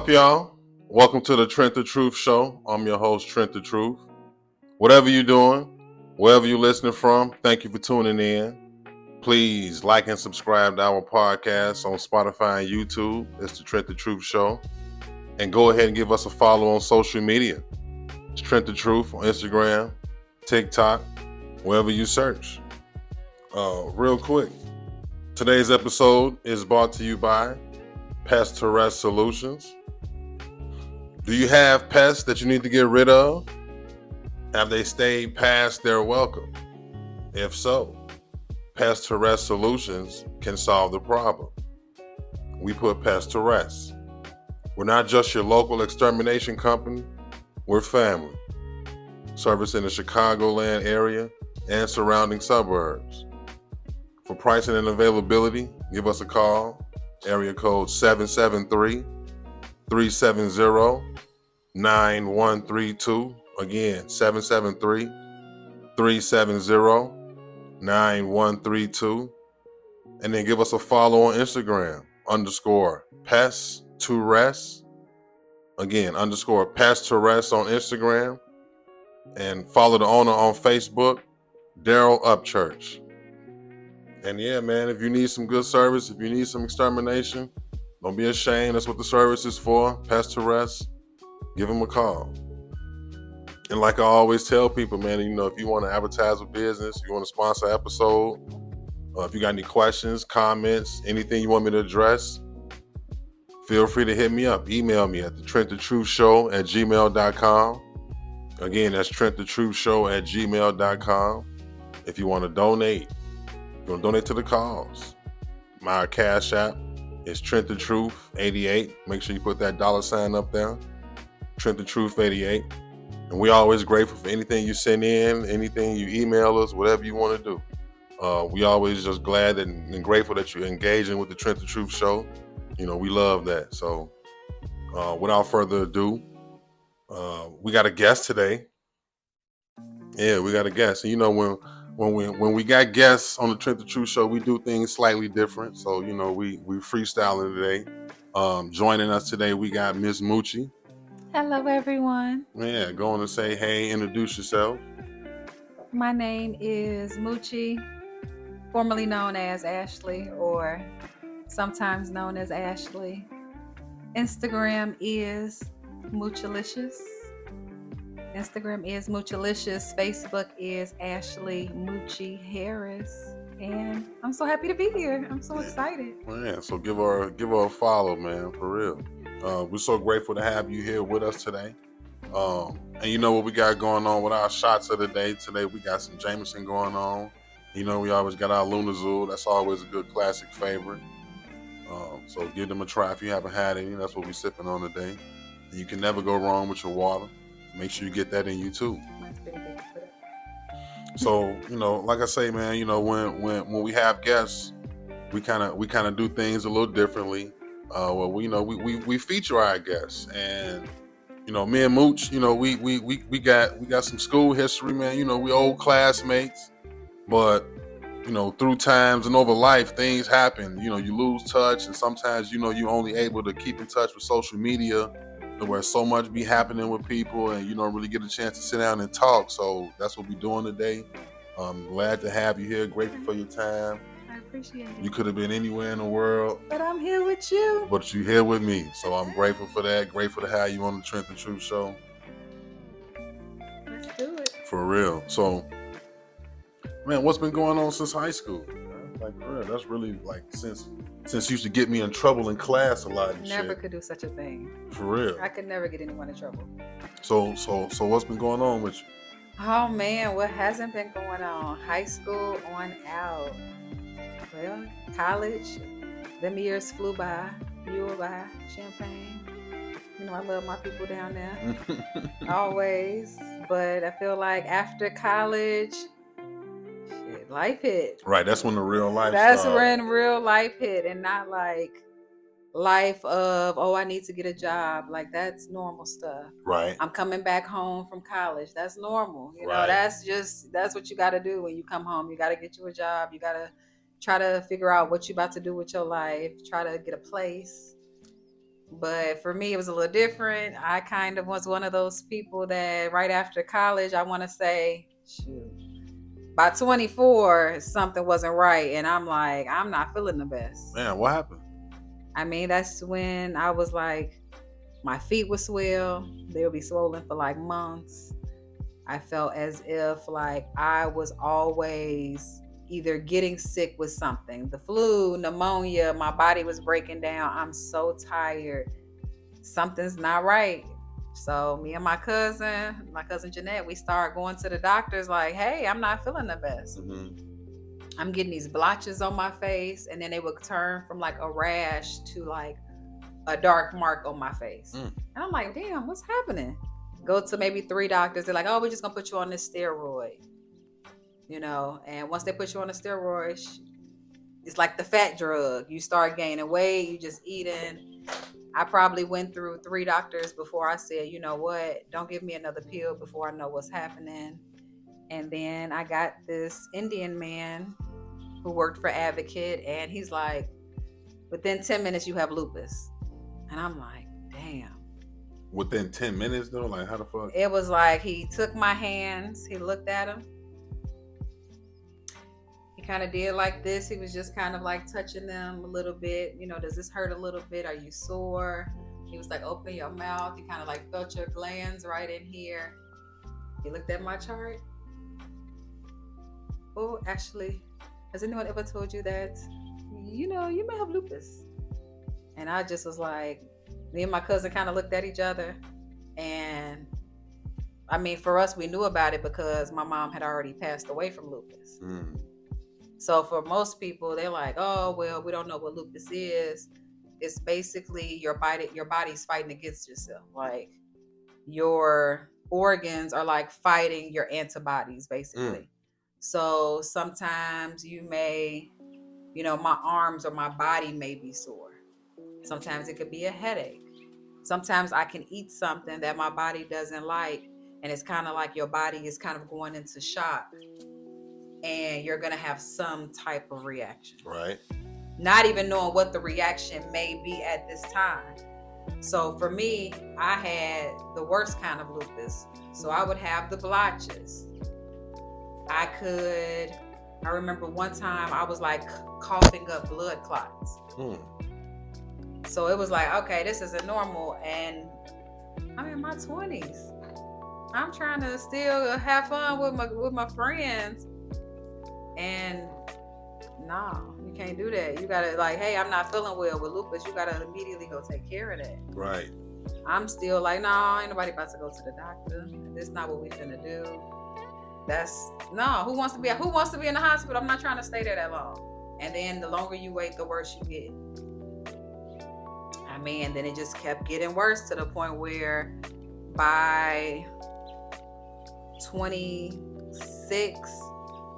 up, y'all? Welcome to the Trent the Truth Show. I'm your host, Trent the Truth. Whatever you're doing, wherever you're listening from, thank you for tuning in. Please like and subscribe to our podcast on Spotify and YouTube. It's the Trent the Truth Show. And go ahead and give us a follow on social media. It's Trent the Truth on Instagram, TikTok, wherever you search. Real quick, today's episode is brought to you by Pest to Rest Solutions. Do you have pests that you need to get rid of? Have they stayed past their welcome? If so, Pest to Rest Solutions can solve the problem. We put pests to rest. We're not just your local extermination company, we're family. Service in the Chicagoland area and surrounding suburbs. For pricing and availability, give us a call. Area code 773-370-9132. Again, 773-370-9132. And then give us a follow on Instagram, _Pest to Rest. Again, _Pest to Rest on Instagram. And follow the owner on Facebook, Daryl Upchurch. And yeah, man, if you need some good service, if you need some extermination, don't be ashamed. That's what the service is for. Pest to Rest. Give them a call. And like I always tell people, man, if you want to advertise a business, you want to sponsor an episode, if you got any questions, comments, anything you want me to address, feel free to hit me up. Email me at TrentTheTruthShow@gmail.com. Again, that's TrentTheTruthShow@gmail.com. If you want to donate, you want to donate to the cause. My Cash App is Trent the Truth 88. Make sure you put that $ up there. Trent the Truth 88. And we're always grateful for anything you send in, anything you email us, whatever you want to do. We always just glad and grateful that you're engaging with the Trent the Truth Show. We love that. So without further ado, we got a guest today. Yeah, we got a guest. And when we got guests on the Trent the Truth Show, we do things slightly different. So, we freestyling today. Joining us today, we got Miss Moochie. Hello, everyone. Yeah, go on and say, hey, introduce yourself. My name is Moochie, formerly known as Ashley, or sometimes known as Ashley. Instagram is Moochalicious. Facebook is Ashley Moochie Harris. And I'm so happy to be here. I'm so excited. Man, so give her a follow, man, for real. We're so grateful to have you here with us today. And you know what we got going on with our shots of the day. Today we got some Jameson going on. We always got our Lunazul. That's always a good classic favorite. So give them a try if you haven't had any. That's what we're sipping on today. And you can never go wrong with your water. Make sure you get that in you too. Mine's pretty big. So, like I say, man, when we have guests, we kind of do things a little differently. We feature our guests, and me and Mooch, we got some school history, man. We old classmates, but through times and over life, things happen. You lose touch, and sometimes you only able to keep in touch with social media, where so much be happening with people, and you don't really get a chance to sit down and talk. So that's what we're doing today. I'm glad to have you here. Grateful for your time. I appreciate it. You could have been anywhere in the world, but I'm here with you. But you're here with me, so I'm grateful for that. Grateful to have you on the Trent the Truth Show. Let's do it. For real. So, man, what's been going on since high school? Like, for real, that's really like since used to get me in trouble in class a lot. Never could do such a thing. For real. I could never get anyone in trouble. So what's been going on with you? Oh man, what hasn't been going on? High school on out. Well, college, them years flew by. You were by Champaign. I love my people down there. Always. But I feel like after college, life hit. Right, that's when the real life That's when real life hit, and not like life of, I need to get a job. Like, that's normal stuff. Right. I'm coming back home from college. That's normal. Right. That's what you got to do when you come home. You got to get you a job. You got to try to figure out what you're about to do with your life. Try to get a place. But for me, it was a little different. I kind of was one of those people that right after college, I want to say, shoot, by 24, something wasn't right. And I'm like, I'm not feeling the best. Man, what happened? I mean, that's when I was like, my feet would swell. They would be swollen for like months. I felt as if like I was always either getting sick with something, the flu, pneumonia, my body was breaking down. I'm so tired. Something's not right. So me and my cousin Jeanette, we started going to the doctors like, hey, I'm not feeling the best. I'm getting these blotches on my face, and then they would turn from like a rash to like a dark mark on my face. And I'm like, damn, what's happening? Go to maybe 3 doctors. They're like, oh, we're just gonna put you on this steroid. And once they put you on a steroid, it's like the fat drug. You start gaining weight, you just eating. I probably went through 3 doctors before I said, you know what, don't give me another pill before I know what's happening. And then I got this Indian man who worked for Advocate, and he's like, within 10 minutes you have lupus. And I'm like, damn. Within 10 minutes though? Like, how the fuck? It was like he took my hands, he looked at them. He kind of did like this. He was just kind of like touching them a little bit. Does this hurt a little bit? Are you sore? He was like, open your mouth. He kind of like felt your glands right in here. He looked at my chart. Oh, actually, has anyone ever told you that, you may have lupus? And I just was like, me and my cousin kind of looked at each other. And I mean, for us, we knew about it because my mom had already passed away from lupus. So for most people, they're like, oh, well, we don't know what lupus is. It's basically your body's fighting against yourself. Like your organs are like fighting your antibodies, basically. So sometimes you may, my arms or my body may be sore. Sometimes it could be a headache. Sometimes I can eat something that my body doesn't like, and it's kind of like your body is kind of going into shock, and you're going to have some type of reaction. Right. Not even knowing what the reaction may be at this time. So for me, I had the worst kind of lupus. So I would have the blotches. I remember one time I was like coughing up blood clots. So it was like, okay, this isn't normal. And I'm in my 20s. I'm trying to still have fun with my friends. And no, you can't do that. You gotta like, hey, I'm not feeling well with lupus. You gotta immediately go take care of that. Right. I'm still like, no, ain't nobody about to go to the doctor. That's not what we finna do. Who wants to be in the hospital? I'm not trying to stay there that long. And then the longer you wait, the worse you get. I mean, and then it just kept getting worse to the point where by 26,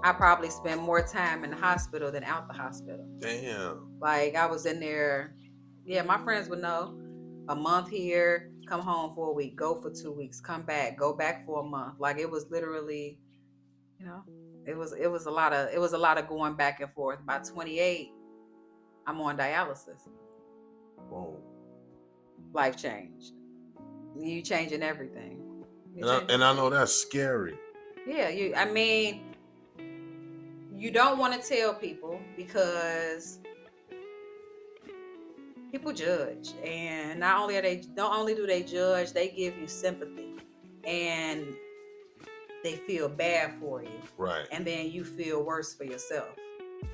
I probably spent more time in the hospital than out the hospital. Damn. Like I was in there. Yeah, my friends would know. A month here, come home for a week, go for 2 weeks, come back, go back for a month. Like it was literally, it was a lot of going back and forth. By 28, I'm on dialysis. Whoa. Life changed. You changing everything. And I know that's scary. Yeah, you don't want to tell people because people judge, and not only do they judge, they give you sympathy, and they feel bad for you. Right. And then you feel worse for yourself.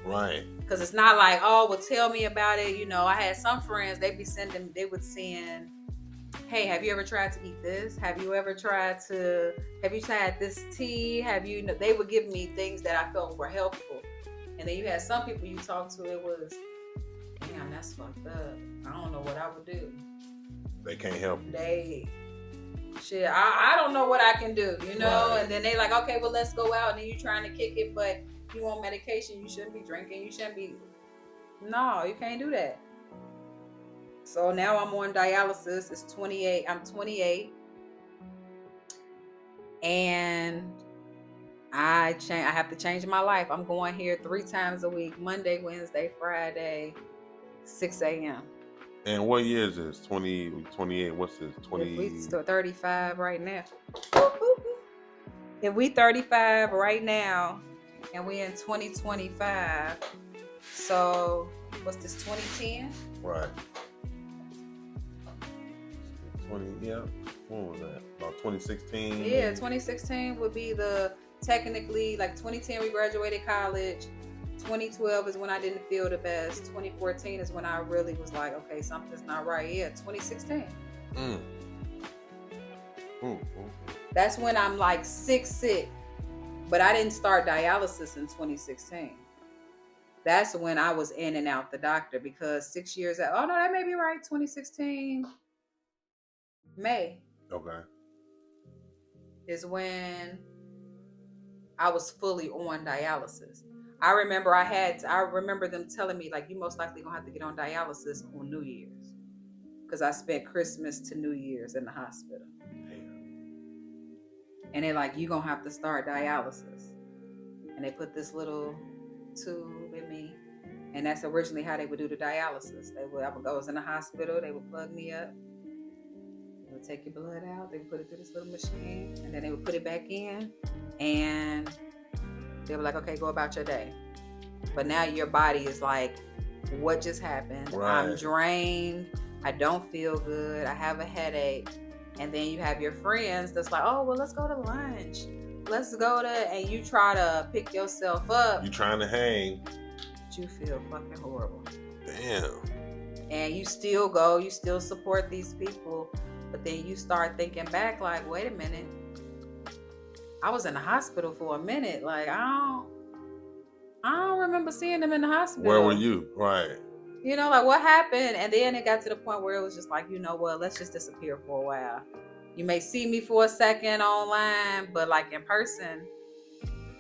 Right. Because it's not like, oh, well, tell me about it. I had some friends, they would send, hey, have you ever tried to eat this? Have you tried this tea? They would give me things that I felt were helpful. And then you had some people you talk to, it was, damn, that's fucked up. I don't know what I would do. They can't help you. I don't know what I can do, Right. And then they like, okay, well, let's go out. And then you trying to kick it, but you on medication. You shouldn't be drinking. You shouldn't be. No, you can't do that. So now I'm on dialysis. It's 28. I'm 28. And I have to change my life. I'm going here 3 times a week, Monday, Wednesday, Friday, 6 a.m. And what year is this? 20, 28, what's this? 20? If we still 35 right now. If we 35 right now and we in 2025, so what's this, 2010? Right. 20, yeah. When was that? About 2016? Yeah, 2016 would be technically, like 2010 we graduated college. 2012 is when I didn't feel the best. 2014 is when I really was like, okay, something's not right. Yeah, 2016. That's when I'm like sick. But I didn't start dialysis in 2016. That's when I was in and out the doctor, because 6 years out. Oh no, that may be right. 2016 May. Okay. Is when I was fully on dialysis. I remember them telling me, like, you most likely gonna have to get on dialysis on New Year's, because I spent Christmas to New Year's in the hospital. And they're like, you gonna have to start dialysis. And they put this little tube in me, and that's originally how they would do the dialysis. I was in the hospital, they would plug me up, they would take your blood out, they would put it through this little machine, and then they would put it back in, and they were like, okay, go about your day. But now your body is like, what just happened? Right. I'm drained. I don't feel good. I have a headache. And then you have your friends that's like, oh, well, let's go to lunch. And you try to pick yourself up. You trying to hang. But you feel fucking horrible. Damn. And you still go, you still support these people. But then you start thinking back like, wait a minute. I was in the hospital for a minute. Like, I don't remember seeing them in the hospital. Where were you? Right. You know, like, what happened? And then it got to the point where it was just like, you know what, let's just disappear for a while. You may see me for a second online, but like in person,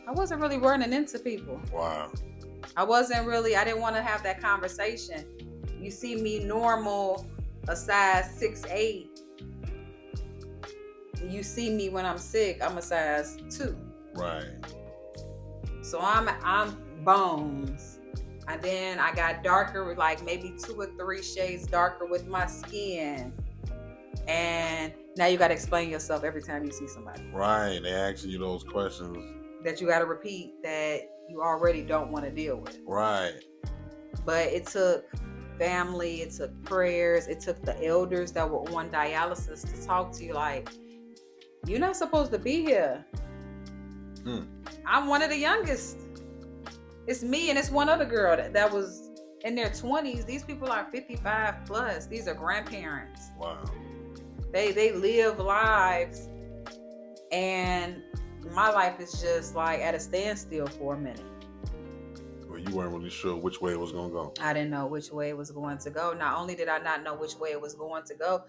I wasn't really running into people. Wow. I didn't want to have that conversation. You see me normal, a size 6'8". You see me when I'm sick, I'm a size 2. Right. So I'm bones. And then I got darker, like maybe 2 or 3 shades darker with my skin. And now you got to explain yourself every time you see somebody. Right. They ask you those questions that you got to repeat that you already don't want to deal with. Right. But it took family, it took prayers, it took the elders that were on dialysis to talk to you like, you're not supposed to be here. I'm one of the youngest. It's me and it's one other girl that was in their 20s. These people are 55 plus. These are grandparents. Wow. They live lives, and my life is just like at a standstill for a minute. Well, you weren't really sure which way it was going to go. I didn't know which way it was going to go. Not only did I not know which way it was going to go,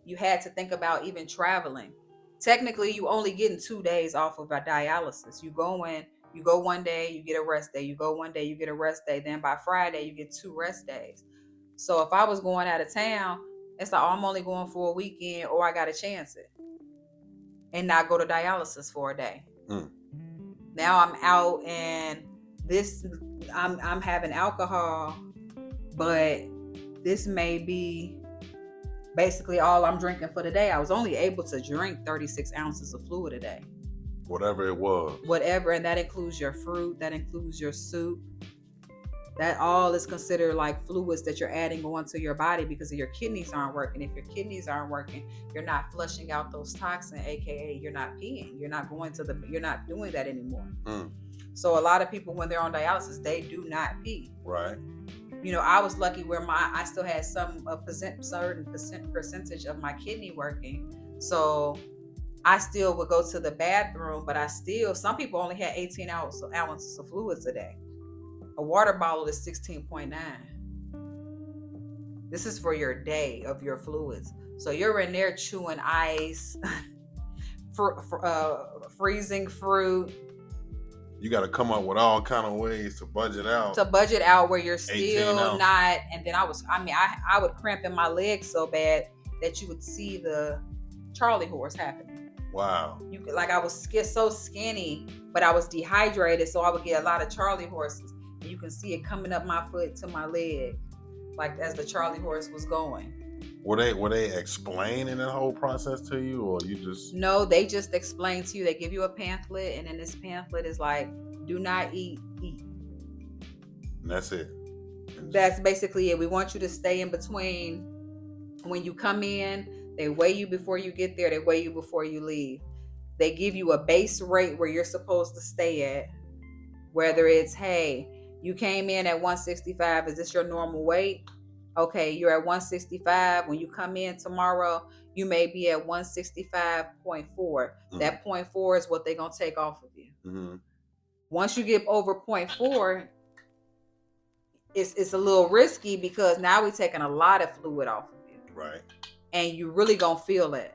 you had to think about even traveling. Technically, you only getting 2 days off of a dialysis. You go one day, you get a rest day. You go one day, you get a rest day. Then by Friday, you get 2 rest days. So if I was going out of town, it's like, oh, I'm only going for a weekend, or I got to chance it and not go to dialysis for a day. Now I'm out, and I'm having alcohol, but this may be basically all I'm drinking for the day. I was only able to drink 36 ounces of fluid a day. Whatever it was. Whatever, and that includes your fruit, that includes your soup. That all is considered like fluids that you're adding onto your body because your kidneys aren't working. If your kidneys aren't working, you're not flushing out those toxins, aka you're not peeing. You're not doing that anymore. So a lot of people, when they're on dialysis, they do not pee. Right. You know, I was lucky where I still had certain percentage of my kidney working. So I still would go to the bathroom, but some people only had 18 ounces of fluids a day. A water bottle is 16.9. This is for your day of your fluids. So you're in there chewing ice, freezing fruit. You got to come up with all kind of ways to budget out. Where you're still not. And then I would cramp in my legs so bad that you would see the Charlie horse happening. Wow. I was so skinny, but I was dehydrated, so I would get a lot of Charlie horses. You can see it coming up my foot to my leg. like as the Charlie horse was going. Were they explaining that whole process to you, or you just? No, they just explain to you. They give you a pamphlet, and in this pamphlet is like, do not eat. And that's it. That's basically it. We want you to stay in between. When you come in, they weigh you before you get there. They weigh you before you leave. They give you a base rate where you're supposed to stay at. Whether it's, hey, you came in at 165. Is this your normal weight? Okay, you're at 165. When you come in tomorrow, you may be at 165.4. Mm-hmm. That 0.4 is what they're going to take off of you. Mm-hmm. Once you get over 0.4, it's a little risky because now we're taking a lot of fluid off of you. Right. And you really going to feel it.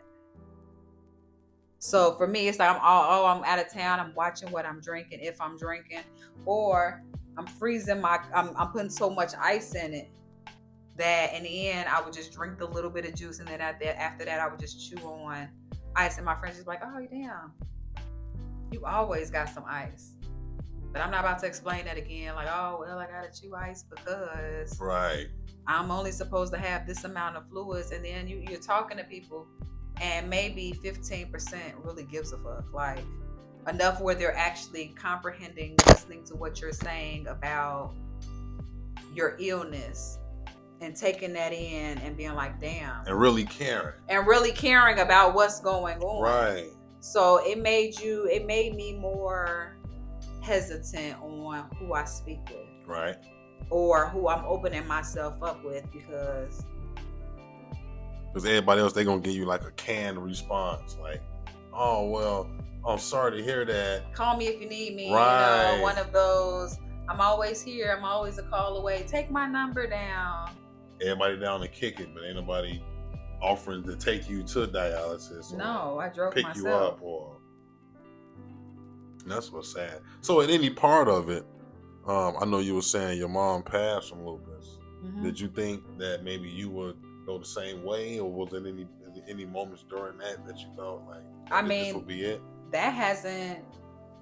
So for me, it's like I'm out of town. I'm watching what I'm drinking, if I'm drinking, or I'm freezing I'm putting so much ice in it that in the end I would just drink the little bit of juice, and then after that I would just chew on ice. And my friends just like, oh damn, you always got some ice. But I'm not about to explain that again. Like, oh well, I gotta chew ice because right. I'm only supposed to have this amount of fluids, and then you're talking to people. And maybe 15% really gives a fuck. Like, enough where they're actually comprehending, listening to what you're saying about your illness and taking that in and being like, damn. And really caring. And really caring about what's going on. Right. So it made me more hesitant on who I speak with. Right. Or who I'm opening myself up with, because everybody else, they're going to give you like a canned response. Like, oh, well, I'm sorry to hear that. Call me if you need me. Right. You know, one of those, I'm always here. I'm always a call away. Take my number down. Everybody down to kick it, but ain't nobody offering to take you to dialysis. No, I drove pick myself. You up. And that's what's sad. So at any part of it, I know you were saying your mom passed from lupus. Mm-hmm. Did you think that maybe you would go the same way, or was there any moments during that you thought like, this will be it? That hasn't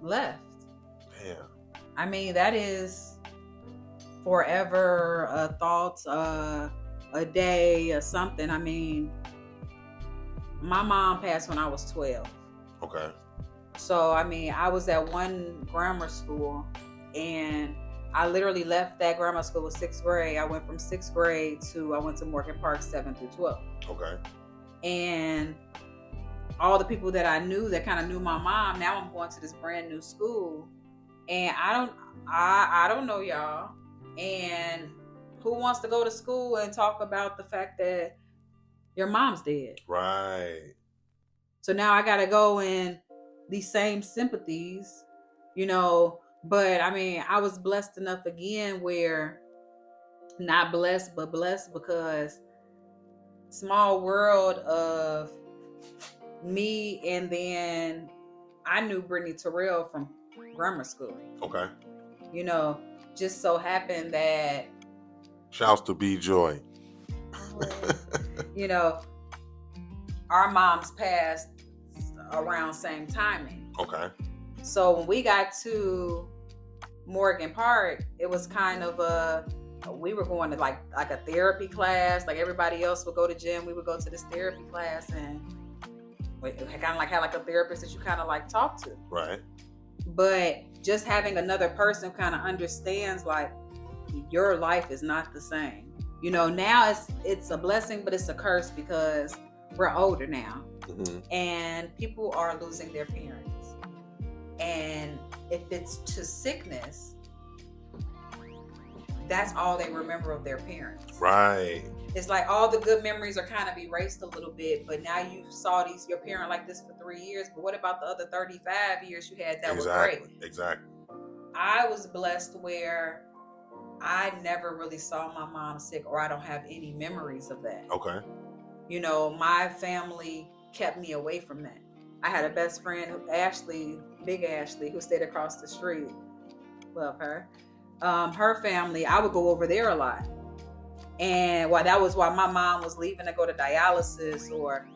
left. Damn. I mean, that is forever a thought, a day, or something. I mean, my mom passed when I was 12. Okay. So I mean, I was at one grammar school, and I literally left that grammar school with 6th grade. I went from 6th grade I went to Morgan Park 7th through 12th. Okay. And all the people that I knew that kind of knew my mom, now I'm going to this brand new school, and I don't know y'all. And who wants to go to school and talk about the fact that your mom's dead? Right. So now I got to go in these same sympathies, you know. But I mean, I was blessed enough again where, not blessed, but blessed, because small world of me, and then I knew Brittany Terrell from grammar school. Okay. You know, just so happened that. Shouts to B Joy. You know, our moms passed around same timing. Okay. So when we got to Morgan Park, it was kind of we were going to like a therapy class. Like everybody else would go to gym, we would go to this therapy class, and we kind of like had like a therapist that you kind of like talk to. Right. But just having another person kind of understands like your life is not the same. You know, now it's a blessing, but it's a curse because we're older now. Mm-hmm. And people are losing their parents. And if it's to sickness, that's all they remember of their parents. Right. It's like all the good memories are kind of erased a little bit, but now you saw your parent like this for 3 years, but what about the other 35 years you had that was great? Exactly. I was blessed where I never really saw my mom sick, or I don't have any memories of that. Okay. You know, my family kept me away from that. I had a best friend, Big Ashley, who stayed across the street. Love her. Her family, I would go over there a lot. And that was why my mom was leaving to go to dialysis, or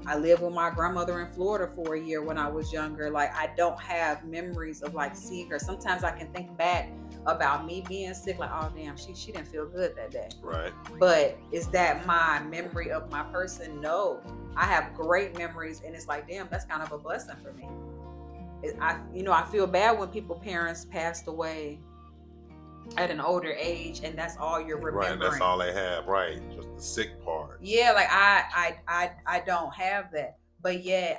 I lived with my grandmother in Florida for a year when I was younger. Like, I don't have memories of like seeing her. Sometimes I can think back about me being sick, like, oh damn, she didn't feel good that day. Right. But is that my memory of my person? No. I have great memories, and it's like, damn, that's kind of a blessing for me. I feel bad when parents passed away at an older age, and that's all you're remembering. Right, that's all they have, right? Just the sick part. Yeah, like I don't have that. But yeah,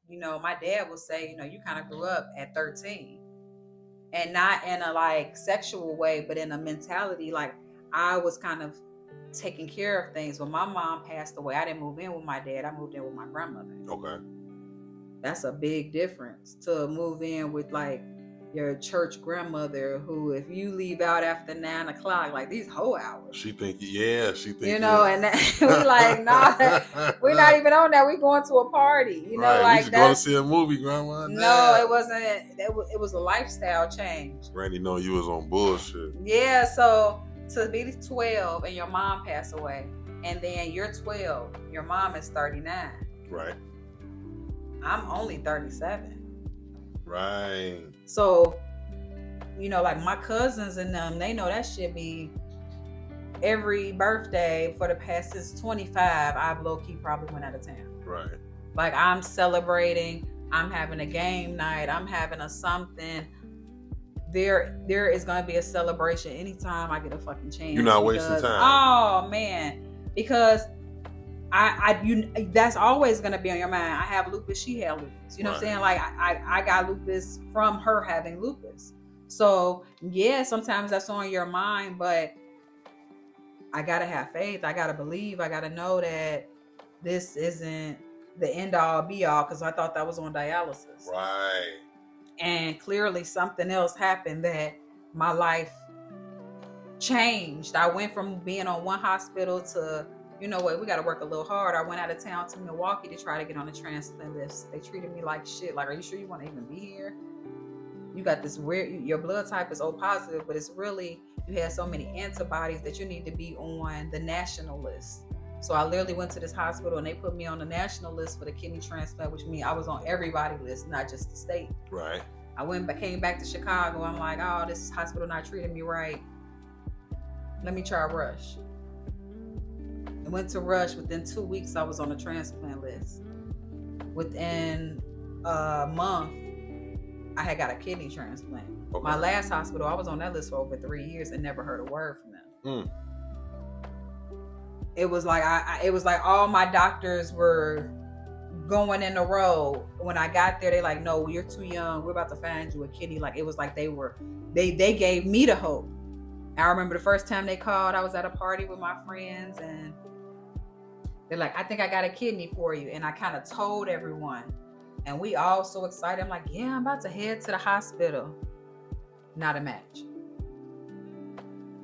my dad will say, you kind of grew up at 13. And not in a like sexual way, but in a mentality, like I was kind of taking care of things. When my mom passed away, I didn't move in with my dad. I moved in with my grandmother. Okay. That's a big difference to move in with like your church grandmother, who if you leave out after 9 o'clock, like these whole hours. She think and we like, nah, we're not even on that. We going to a party, right. like we just going to see a movie, grandma. No, it wasn't. It was a lifestyle change. Randy know you was on bullshit. Yeah, so to be 12 and your mom passed away, and then you're 12, your mom is 39. Right. I'm only 37. Right. So, like my cousins and them, they know that shit be every birthday for the past since 25. I've low-key probably went out of town. Right. Like I'm celebrating, I'm having a game night, I'm having a something. There is going to be a celebration anytime I get a fucking chance. You're not wasting time. Oh man, because that's always going to be on your mind. I have lupus, she had lupus. You know what I'm saying? Like I got lupus from her having lupus. So yeah, sometimes that's on your mind, but I got to have faith. I got to believe. I got to know that this isn't the end all be all, because I thought that was on dialysis. Right. And clearly something else happened that my life changed. I went from being on one hospital to, we got to work a little hard. I went out of town to Milwaukee to try to get on the transplant list. They treated me like shit. Like, are you sure you want to even be here? You got this weird, your blood type is O positive, but it's really, you had so many antibodies that you need to be on the national list. So I literally went to this hospital and they put me on the national list for the kidney transplant, which means I was on everybody's list, not just the state. Right. Came back to Chicago. I'm like, oh, this hospital not treating me right. Let me try Rush. I went to Rush. Within 2 weeks, I was on the transplant list. Within a month, I had got a kidney transplant. Okay. My last hospital, I was on that list for over 3 years and never heard a word from them. It was like it was like all my doctors were going in a row. When I got there, they like, no, you're too young. We're about to find you a kidney. Like, it was like they gave me the hope. I remember the first time they called, I was at a party with my friends and they're like, I think I got a kidney for you. And I kind of told everyone, and we all so excited. I'm like, yeah, I'm about to head to the hospital. Not a match.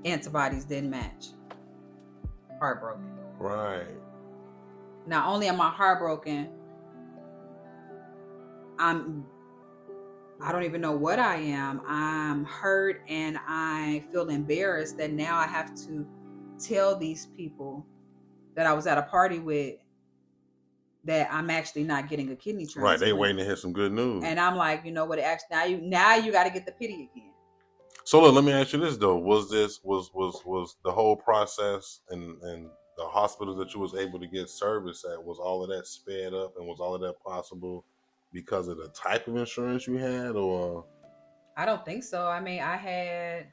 Antibodies didn't match. Heartbroken. Right. Not only am I heartbroken, I don't even know what I am. I'm hurt and I feel embarrassed that now I have to tell these people that I was at a party with that I'm actually not getting a kidney transplant. Right, they waiting to hear some good news. And I'm like, you know what? Actually, now you got to get the pity again. So look, let me ask you this though: was the whole process and the hospitals that you was able to get service at, was all of that sped up, and was all of that possible because of the type of insurance you had, or? I don't think so. I mean, I had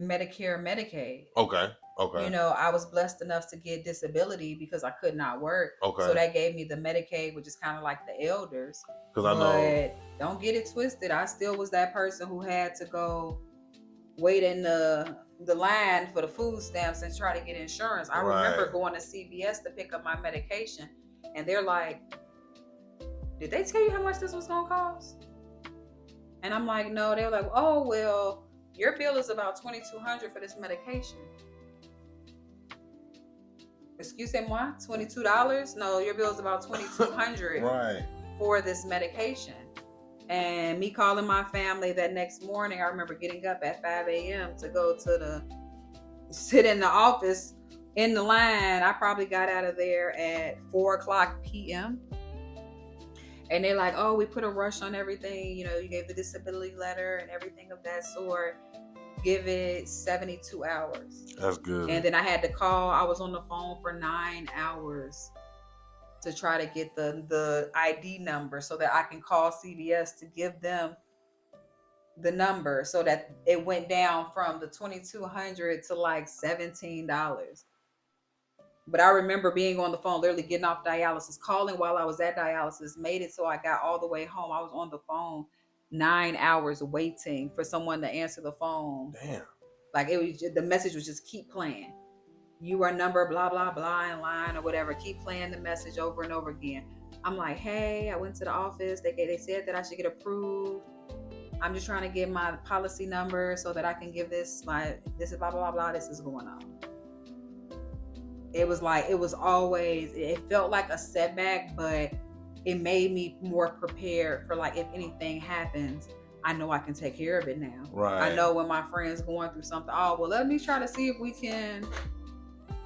Medicare, Medicaid. Okay. I was blessed enough to get disability because I could not work. Okay. So that gave me the Medicaid, which is kind of like the elders. Because I know. Don't get it twisted. I still was that person who had to go wait in the line for the food stamps and try to get insurance. I remember going to CVS to pick up my medication, and they're like, did they tell you how much this was going to cost? And I'm like, no. They were like, oh, well, your bill is about $2,200 for this medication. Excuse me, $22? No, your bill is about $2,200 right. for this medication. And me calling my family that next morning, I remember getting up at 5 a.m. to go sit in the office in the line. I probably got out of there at 4:00 p.m. And they're like, oh, we put a rush on everything. You know, you gave the disability letter and everything of that sort. Give it 72 hours. That's good. And then I had to call. I was on the phone for 9 hours to try to get the ID number so that I can call CVS to give them the number, so that it went down from the $2,200 to like $17. But I remember being on the phone, literally getting off dialysis, calling while I was at dialysis, made it so I got all the way home. I was on the phone 9 hours waiting for someone to answer the phone. Damn. Like it was, the message was just keep playing. You are number blah blah blah in line or whatever. Keep playing the message over and over again. I'm like, hey, I went to the office. They said that I should get approved. I'm just trying to get my policy number so that I can give this is blah blah blah blah. This is going on. It was like, it felt like a setback, but it made me more prepared for, like, if anything happens, I know I can take care of it now. Right. I know when my friend's going through something, oh, well, let me try to see if we can.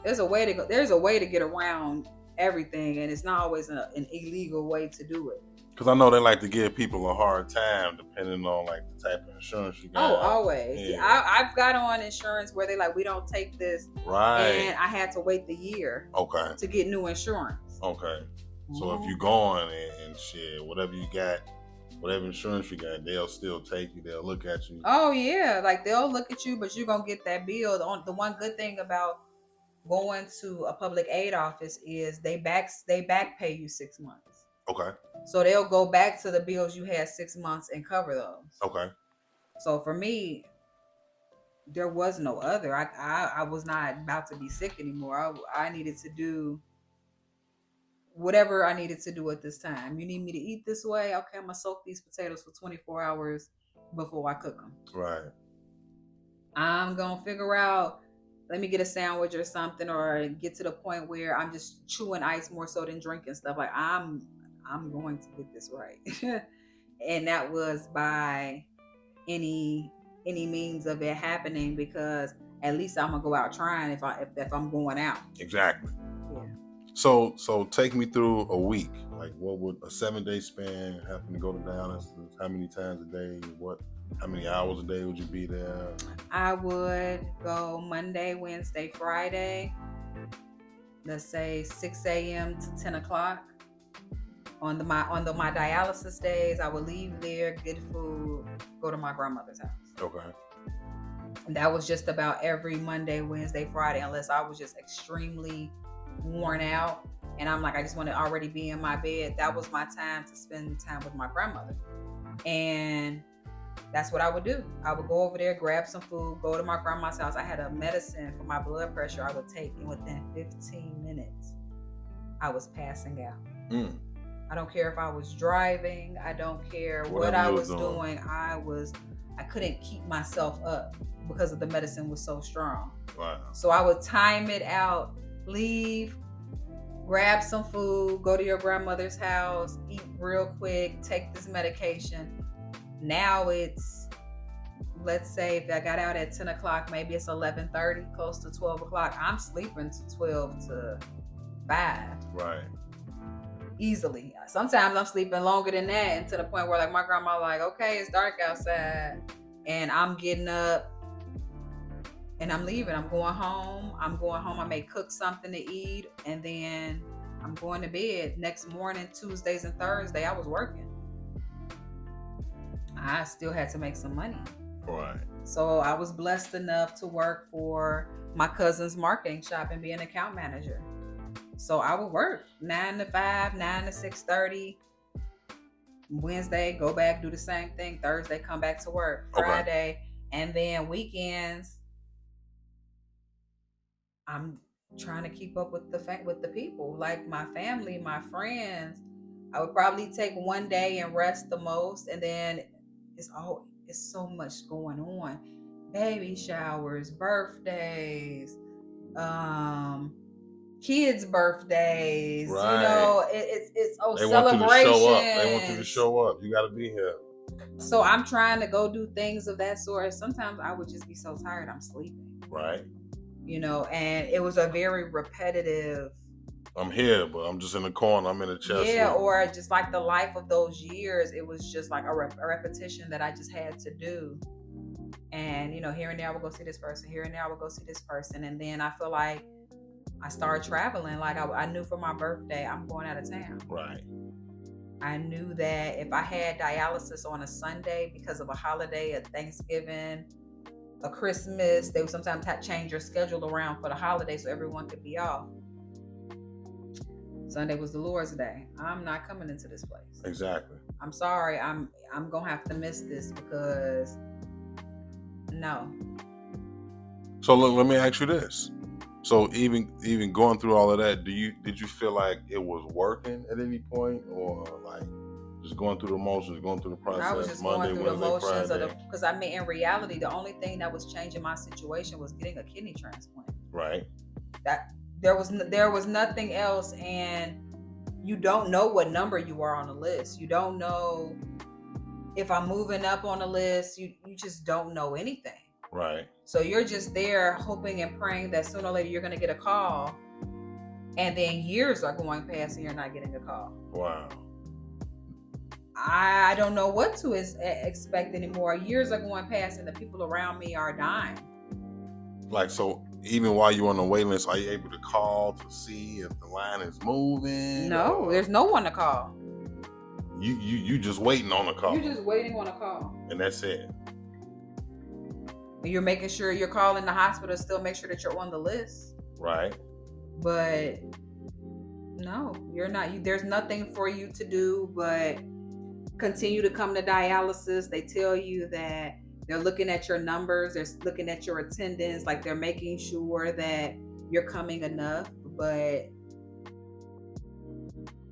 There's a way to get around everything, and it's not always an illegal way to do it. Because I know they like to give people a hard time depending on like the type of insurance you got. Oh, always. Yeah. I've got on insurance where they like, we don't take this. Right. And I had to wait the year. Okay. To get new insurance. Okay. So if you're going and shit, whatever you got, whatever insurance you got, they'll still take you. They'll look at you. Oh yeah, like they'll look at you, but you're gonna get that bill. The one good thing about going to a public aid office is they back pay you 6 months. Okay. So they'll go back to the bills you had 6 months and cover those. Okay. So for me, there was no other. I was not about to be sick anymore. I needed to do whatever I needed to do at this time. You need me to eat this way? Okay, I'm gonna soak these potatoes for 24 hours before I cook them. Right. I'm gonna figure out, let me get a sandwich or something, or get to the point where I'm just chewing ice more so than drinking stuff. Like I'm going to get this right. And that was by any means of it happening, because at least I'm gonna go out trying if I'm going out. Exactly. Yeah. So take me through a week. Like, what would a 7-day span happen to go to dialysis? How many times a day? How many hours a day would you be there? I would go Monday, Wednesday, Friday. Let's say 6 a.m. to 10 o'clock. On my dialysis days, I would leave there, get food, go to my grandmother's house. Okay. And that was just about every Monday, Wednesday, Friday, unless I was just extremely worn out and I'm like, I just want to already be in my bed. That was my time to spend time with my grandmother. And that's what I would do. I would go over there, grab some food, go to my grandma's house. I had a medicine for my blood pressure I would take, and within 15 minutes, I was passing out. I don't care if I was driving. I don't care what I was doing. I couldn't keep myself up because of the medicine was so strong. Wow. So I would time it out, leave, grab some food, go to your grandmother's house, eat real quick, take this medication. Now it's, let's say if I got out at 10 o'clock, maybe it's 11:30, close to 12 o'clock. I'm sleeping to 12 to 5. Right. Easily. Sometimes I'm sleeping longer than that, and to the point where like my grandma like, okay, it's dark outside, and I'm getting up and I'm leaving. I'm going home. I may cook something to eat, and then I'm going to bed. Next morning, Tuesdays and Thursdays, I was working. I still had to make some money. Right. So I was blessed enough to work for my cousin's marketing shop and be an account manager. So I would work 9 to 5, 9 to 6:30. Wednesday, go back, do the same thing. Thursday, come back to work. Friday, and then weekends, I'm trying to keep up with the people, like my family, my friends. I would probably take one day and rest the most, and then it's so much going on. Baby showers, birthdays, kids' birthdays. Right. You know, it's they celebrations. They want you to show up. You got to be here. So I'm trying to go do things of that sort. Sometimes I would just be so tired I'm sleeping. Right. and it was a very repetitive. I'm here, but I'm just in the corner. I'm in the chest. Yeah, or just like the life of those years, it was just like a repetition that I just had to do. And, here and there I would go see this person, here and there I would go see this person. And then I feel like I started traveling. Like I knew for my birthday, I'm going out of town. Right. I knew that if I had dialysis on a Sunday because of a holiday, a Thanksgiving, a Christmas, they would sometimes change your schedule around for the holiday so everyone could be off. Sunday was the Lord's Day. I'm not coming into this place. Exactly. I'm sorry. I'm gonna have to miss this because no. So look, let me ask you this. So even going through all of that, did you feel like it was working at any point, or like just going through the motions, going through the process? I was just Monday, going through the Wednesday, motions Friday? because I mean, in reality, the only thing that was changing my situation was getting a kidney transplant. Right. That there was nothing else, and you don't know what number you are on the list. You don't know if I'm moving up on the list. You just don't know anything. Right. So you're just there hoping and praying that sooner or later you're going to get a call, and then years are going past and you're not getting a call. Wow. I don't know what to expect anymore. Years are going past and the people around me are dying. Like, so even while you're on the waiting list, are you able to call to see if the line is moving? No, there's no one to call. You just waiting on a call. You're just waiting on a call. And that's it. You're making sure you're calling the hospital, still make sure that you're on the list. Right. But no, you're not. There's nothing for you to do but continue to come to dialysis. They tell you that they're looking at your numbers, they're looking at your attendance, like they're making sure that you're coming enough. But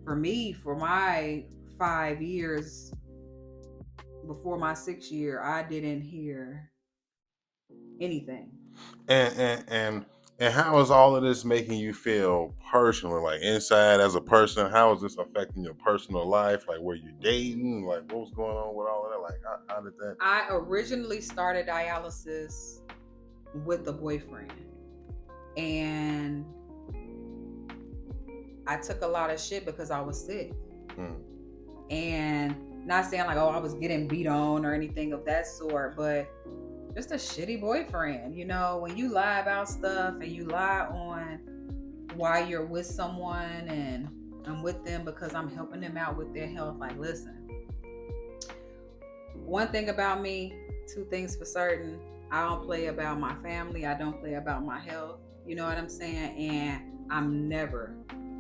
for me, for my 5 years before my 6th year, I didn't hear anything. And how is all of this making you feel personally, like inside as a person? How is this affecting your personal life? Like, were you dating? Like, what was going on with all of that? Like, how did that? I originally started dialysis with a boyfriend, and I took a lot of shit because I was sick. And not saying like, oh, I was getting beat on or anything of that sort, but just a shitty boyfriend. When you lie about stuff and you lie on why you're with someone, and I'm with them because I'm helping them out with their health. Like, listen, one thing about me, 2 things for certain: I don't play about my family, I don't play about my health. You know what I'm saying? And I'm never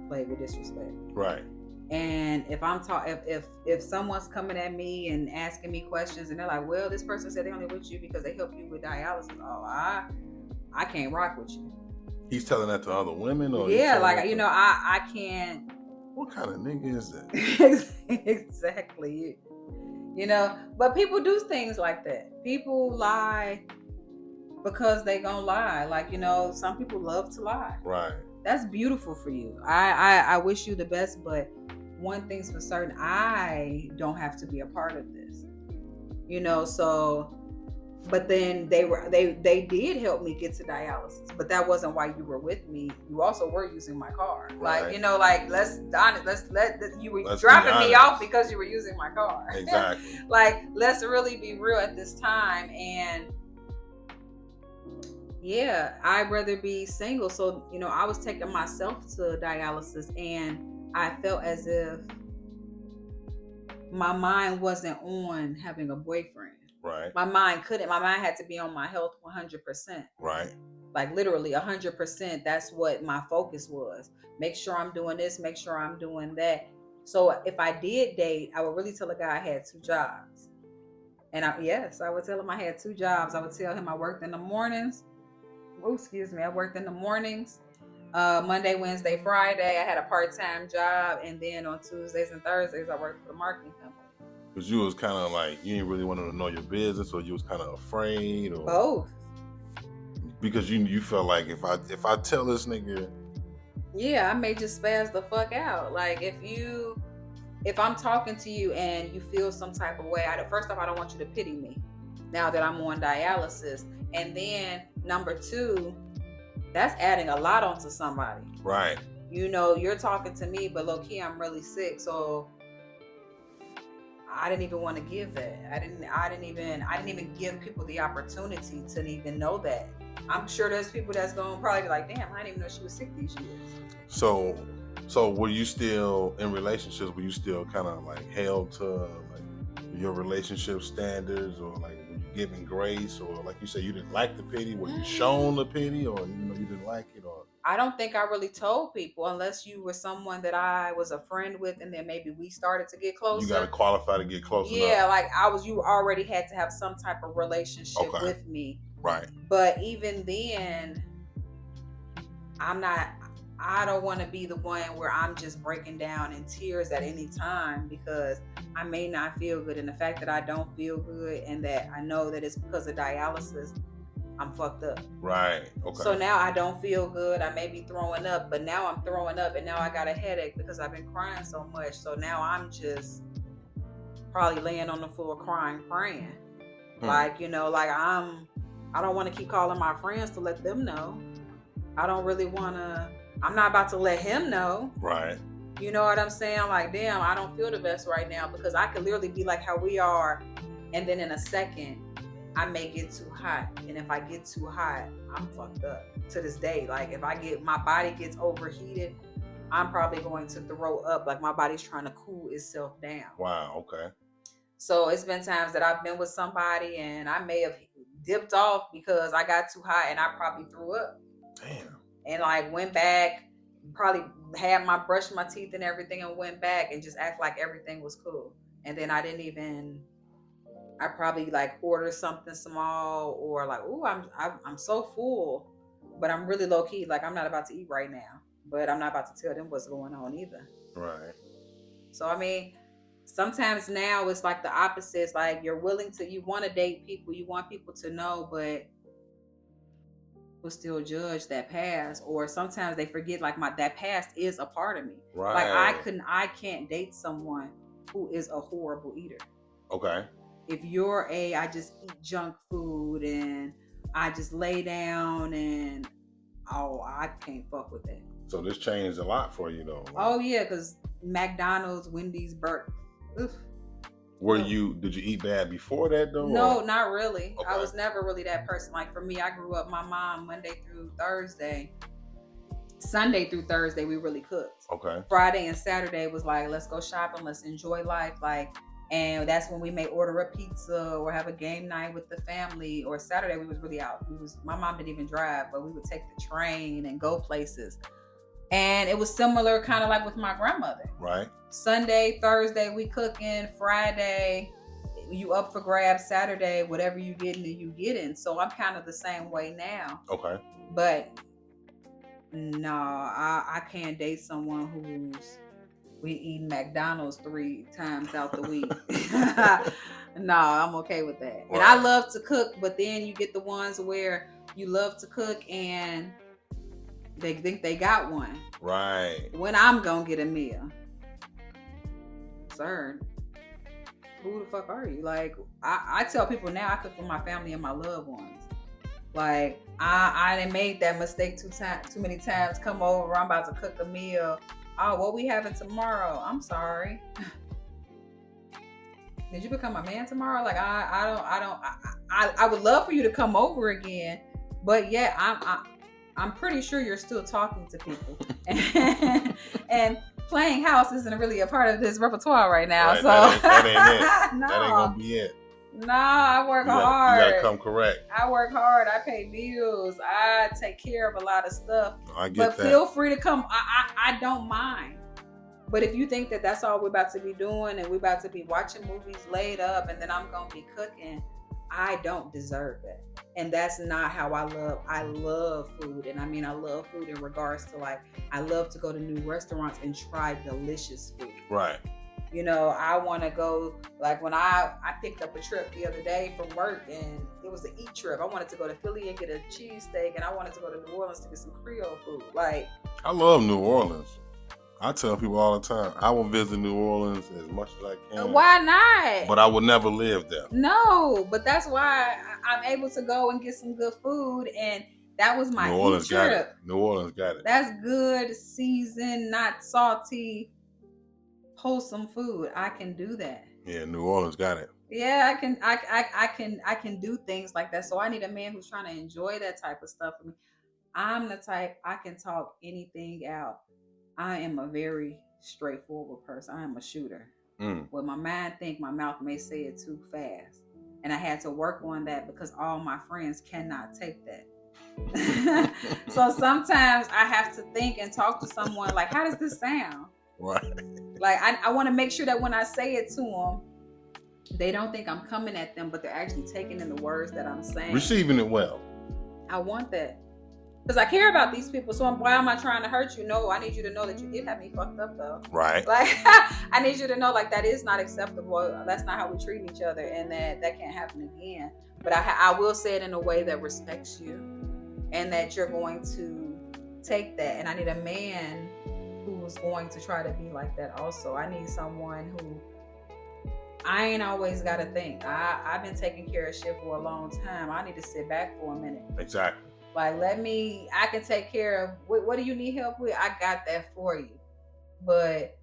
played with disrespect. Right. And if someone's coming at me and asking me questions and they're like, well, this person said they only with you because they help you with dialysis. Oh, I can't rock with you. He's telling that to other women? Or yeah, like, I can't. What kind of nigga is that? Exactly. But people do things like that. People lie because they gonna lie. Like, some people love to lie. Right. That's beautiful for you. I wish you the best, but one thing's for certain, I don't have to be a part of this. So, but then they did help me get to dialysis, but that wasn't why you were with me. You also were using my car. Right. Like, let's you were dropping me off because you were using my car. Exactly. Like, let's really be real at this time. And yeah, I'd rather be single. So, I was taking myself to dialysis, and I felt as if my mind wasn't on having a boyfriend. Right. My mind had to be on my health 100%. Right. Like, literally 100%. That's what my focus was. Make sure I'm doing this, make sure I'm doing that. So if I did date, I would really tell a guy I had 2 jobs. And I would tell him I had 2 jobs. I would tell him I worked in the mornings. I worked in the mornings, Monday, Wednesday, Friday. I had a part-time job, and then on Tuesdays and Thursdays, I worked for the marketing company. Because you was kind of like, you didn't really want to know your business, or you was kind of afraid, or both. Because you felt like if I tell this nigga, I may just spaz the fuck out. Like, if I'm talking to you and you feel some type of way, first off, I don't want you to pity me now that I'm on dialysis. And then number 2, that's adding a lot onto somebody. Right. You know, you're talking to me, but low key, I'm really sick, so I didn't even want to give that. I didn't even give people the opportunity to even know that. I'm sure there's people that's going to probably be like, damn, I didn't even know she was sick these years. So were you still in relationships? Were you still kind of like held to like your relationship standards, or like were you giving grace, or like you said you didn't like the pity? Were you shown the pity, or you didn't like it, or? I don't think I really told people, unless you were someone that I was a friend with, and then maybe we started to get closer. You got to qualify to get close enough. Yeah, like you already had to have some type of relationship with me. Right. But even then, I don't want to be the one where I'm just breaking down in tears at any time, because I may not feel good. And the fact that I don't feel good, and that I know that it's because of dialysis, I'm fucked up. Right. Okay. So now I don't feel good. I may be throwing up, but now I'm throwing up, and now I got a headache because I've been crying so much. So now I'm just probably laying on the floor crying, praying. Like, like I don't want to keep calling my friends to let them know. I don't really want to. I'm not about to let him know. Right. You know what I'm saying? Like, damn, I don't feel the best right now, because I could literally be like how we are, and then in a second, I may get too hot. And if I get too hot, I'm fucked up to this day. Like, if my body gets overheated, I'm probably going to throw up. Like, my body's trying to cool itself down. Wow. Okay. So it's been times that I've been with somebody and I may have dipped off because I got too hot, and I probably threw up. Damn. And like went back, probably brushed my teeth and everything, and went back and just act like everything was cool. And then I probably like order something small, or like, ooh, I'm so full, but I'm really low key. Like, I'm not about to eat right now, but I'm not about to tell them what's going on either. Right. So, I mean, sometimes now it's like the opposite. It's like you want to date people, you want people to know, but will still judge that past. Or sometimes they forget, like, that past is a part of me. Right. Like, I can't date someone who is a horrible eater. Okay. If you're I just eat junk food and I just lay down, and I can't fuck with that. So this changed a lot for you, though. Oh yeah, because McDonald's, Wendy's, did you eat bad before that though? No, not really. Okay. I was never really that person. Like, for me, I grew up, my mom, Monday through Thursday, Sunday through Thursday, we really cooked. Okay. Friday and Saturday was like, let's go shopping, let's enjoy life. Like, and that's when we may order a pizza or have a game night with the family. Or Saturday, we was really out. My mom didn't even drive, but we would take the train and go places. And it was similar, kind of like with my grandmother. Right. Sunday, Thursday, we cooking. Friday, you up for grabs. Saturday, whatever you getting, you getting. So I'm kind of the same way now. Okay. But no, I can't date someone we eat McDonald's 3 times out the week. No, I'm okay with that. Right. And I love to cook, but then you get the ones where you love to cook and they think they got one. Right. When I'm gonna get a meal. Sir, who the fuck are you? Like, I tell people now, I cook for my family and my loved ones. Like, I done made that mistake too many times. Come over, I'm about to cook a meal. Oh, what we having tomorrow? I'm sorry. Did you become a man tomorrow? Like, I would love for you to come over again, but yeah, I'm pretty sure you're still talking to people, and playing house isn't really a part of this repertoire right now. Right, so that ain't it. No. That ain't gonna be it. No, I work hard. You gotta come correct. I work hard. I pay bills. I take care of a lot of stuff. I get but that. Feel free to come. I don't mind. But if you think that that's all we're about to be doing, and we're about to be watching movies laid up, and then I'm gonna be cooking, I don't deserve that. And that's not how I love food. And I mean, I love food in regards to, like, I love to go to new restaurants and try delicious food. Right. You know, I want to go, like, when I picked up a trip the other day from work, and it was an eat trip. I wanted to go to Philly and get a cheesesteak, and I wanted to go to New Orleans to get some Creole food. Like, I love New Orleans. I tell people all the time, I will visit New Orleans as much as I can. Why not? But I would never live there. No, but that's why I'm able to go and get some good food. And That was my New Orleans eat got it. trip. New Orleans got it. That's good, seasoned, not salty, wholesome food. I can do that. Yeah, New Orleans got it. Yeah, I can do things like that. So I need a man who's trying to enjoy that type of stuff for me. I'm the type I can talk anything out. I am a very straightforward person. I am a shooter. What my mind think, my mouth may say it too fast. And I had to work on that because all my friends cannot take that. So sometimes I have to think and talk to someone like, how does this sound? Right. Like I want to make sure that when I say it to them, they don't think I'm coming at them, but they're actually taking in the words that I'm saying. Receiving it well. I want that. Because I care about these people. So why am I trying to hurt you? No, I need you to know that you did have me fucked up, though. Right. Like, I need you to know, like, that is not acceptable. That's not how we treat each other. And that can't happen again. But I will say it in a way that respects you. And that you're going to take that. And I need a man who's going to try to be like that also. I need someone who... I ain't always got to think. I've been taking care of shit for a long time. I need to sit back for a minute. Exactly. Like, I can take care of, what do you need help with? I got that for you. But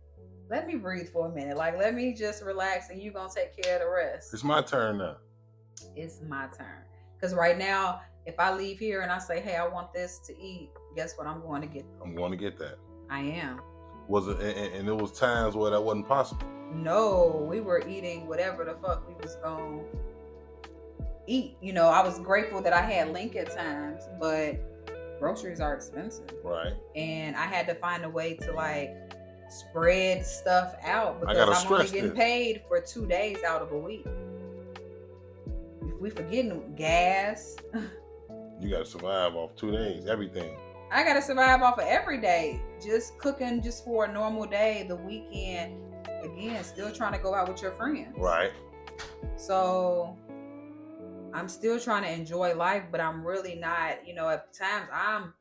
let me breathe for a minute. Like, let me just relax and you going to take care of the rest. It's my turn now. It's my turn. Because right now, if I leave here and I say, hey, I want this to eat, guess what? I'm going to get. I'm going to get that. I am. Was it? And there was times where that wasn't possible. No, we were eating whatever the fuck we was going to eat. You know, I was grateful that I had Link at times, but groceries are expensive. Right. And I had to find a way to like spread stuff out because I'm only getting paid for 2 days out of a week. If we forgetting gas, you gotta survive off 2 days, everything. I gotta survive off of every day. Just cooking just for a normal day, the weekend, again, still trying to go out with your friends. Right. So I'm still trying to enjoy life, but I'm really not, you know, at times I'm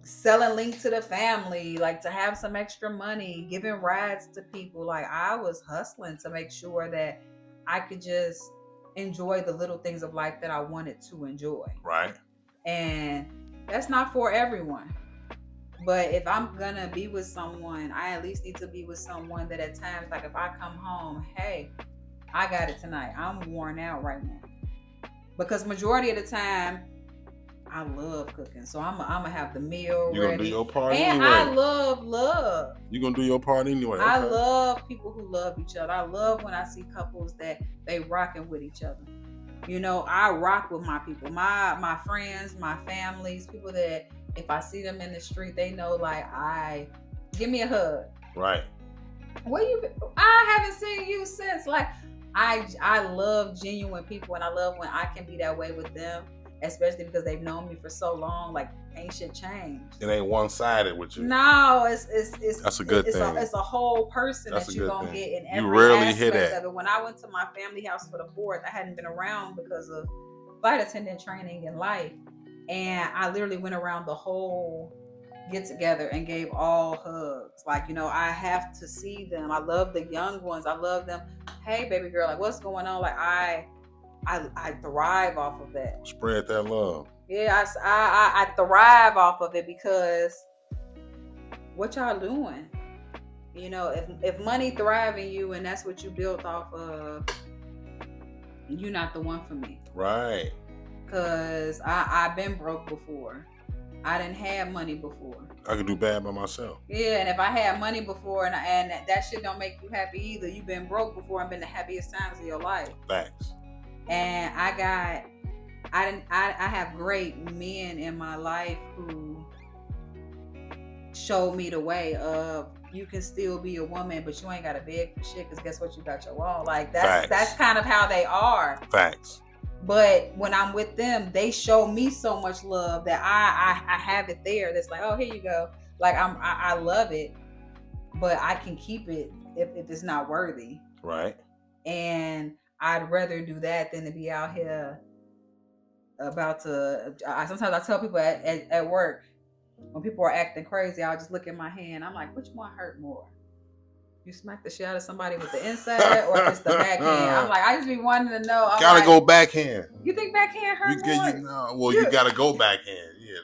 selling Link to the family, like to have some extra money, giving rides to people. Like I was hustling to make sure that I could just enjoy the little things of life that I wanted to enjoy. Right. And that's not for everyone. But if I'm gonna be with someone, I at least need to be with someone that at times, like if I come home, hey, I got it tonight. I'm worn out right now. Because majority of the time, I love cooking. So I'm gonna have the meal You're ready. Gonna do your part and anyway. I love. You're gonna do your part anyway. Okay? I love people who love each other. I love when I see couples that they rocking with each other. You know, I rock with my people, my friends, my families, people that if I see them in the street, they know like give me a hug. Right. Where you been? I haven't seen you since. Like I love genuine people, and I love when I can be that way with them, especially because they've known me for so long. Like ain't shit changed. It ain't one-sided with you. No, it's that's a good thing. It's a whole person that's that you're gonna get in every you rarely aspect hear that. of it. When I went to my family house for the 4th, I hadn't been around because of flight attendant training in life, and I literally went around the whole get together and gave all hugs. Like, you know, I have to see them. I love the young ones. I love them. Hey, baby girl, like what's going on? Like I thrive off of that. Spread that love. Yeah, I thrive off of it because what y'all doing? You know, if money thrive in you and that's what you built off of, you're not the one for me. Right. Because I've been broke before. I didn't have money before. I could do bad by myself. Yeah, and if I had money before and that shit don't make you happy either, you've been broke before and been the happiest times of your life. Facts. And I have great men in my life who showed me the way of you can still be a woman, but you ain't got to beg for shit because guess what? You got your own. Like that's kind of how they are. Facts. But when I'm with them, they show me so much love that I have it there. That's like, oh, here you go. Like I love it, but I can keep it if it's not worthy. Right. And I'd rather do that than to be out here about to. Sometimes I tell people at work when people are acting crazy, I'll just look at my hand. I'm like, which one hurt more? You smack the shit out of somebody with the inside or if it's the backhand. I'm like, I just be wanting to know. I'm gotta like, go backhand. You think backhand hurt You get more? you no. Well, you gotta go backhand. Yeah,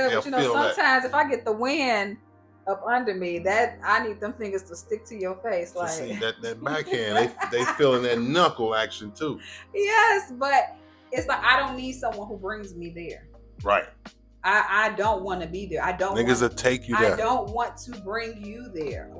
they'll but you know, feel sometimes that. if I get the wind up under me, that I need them fingers to stick to your face. To Like, see that backhand, they feeling that knuckle action too. Yes, but it's like I don't need someone who brings me there. Right. I don't want to be there. Niggas will take you there. I don't want to bring you there.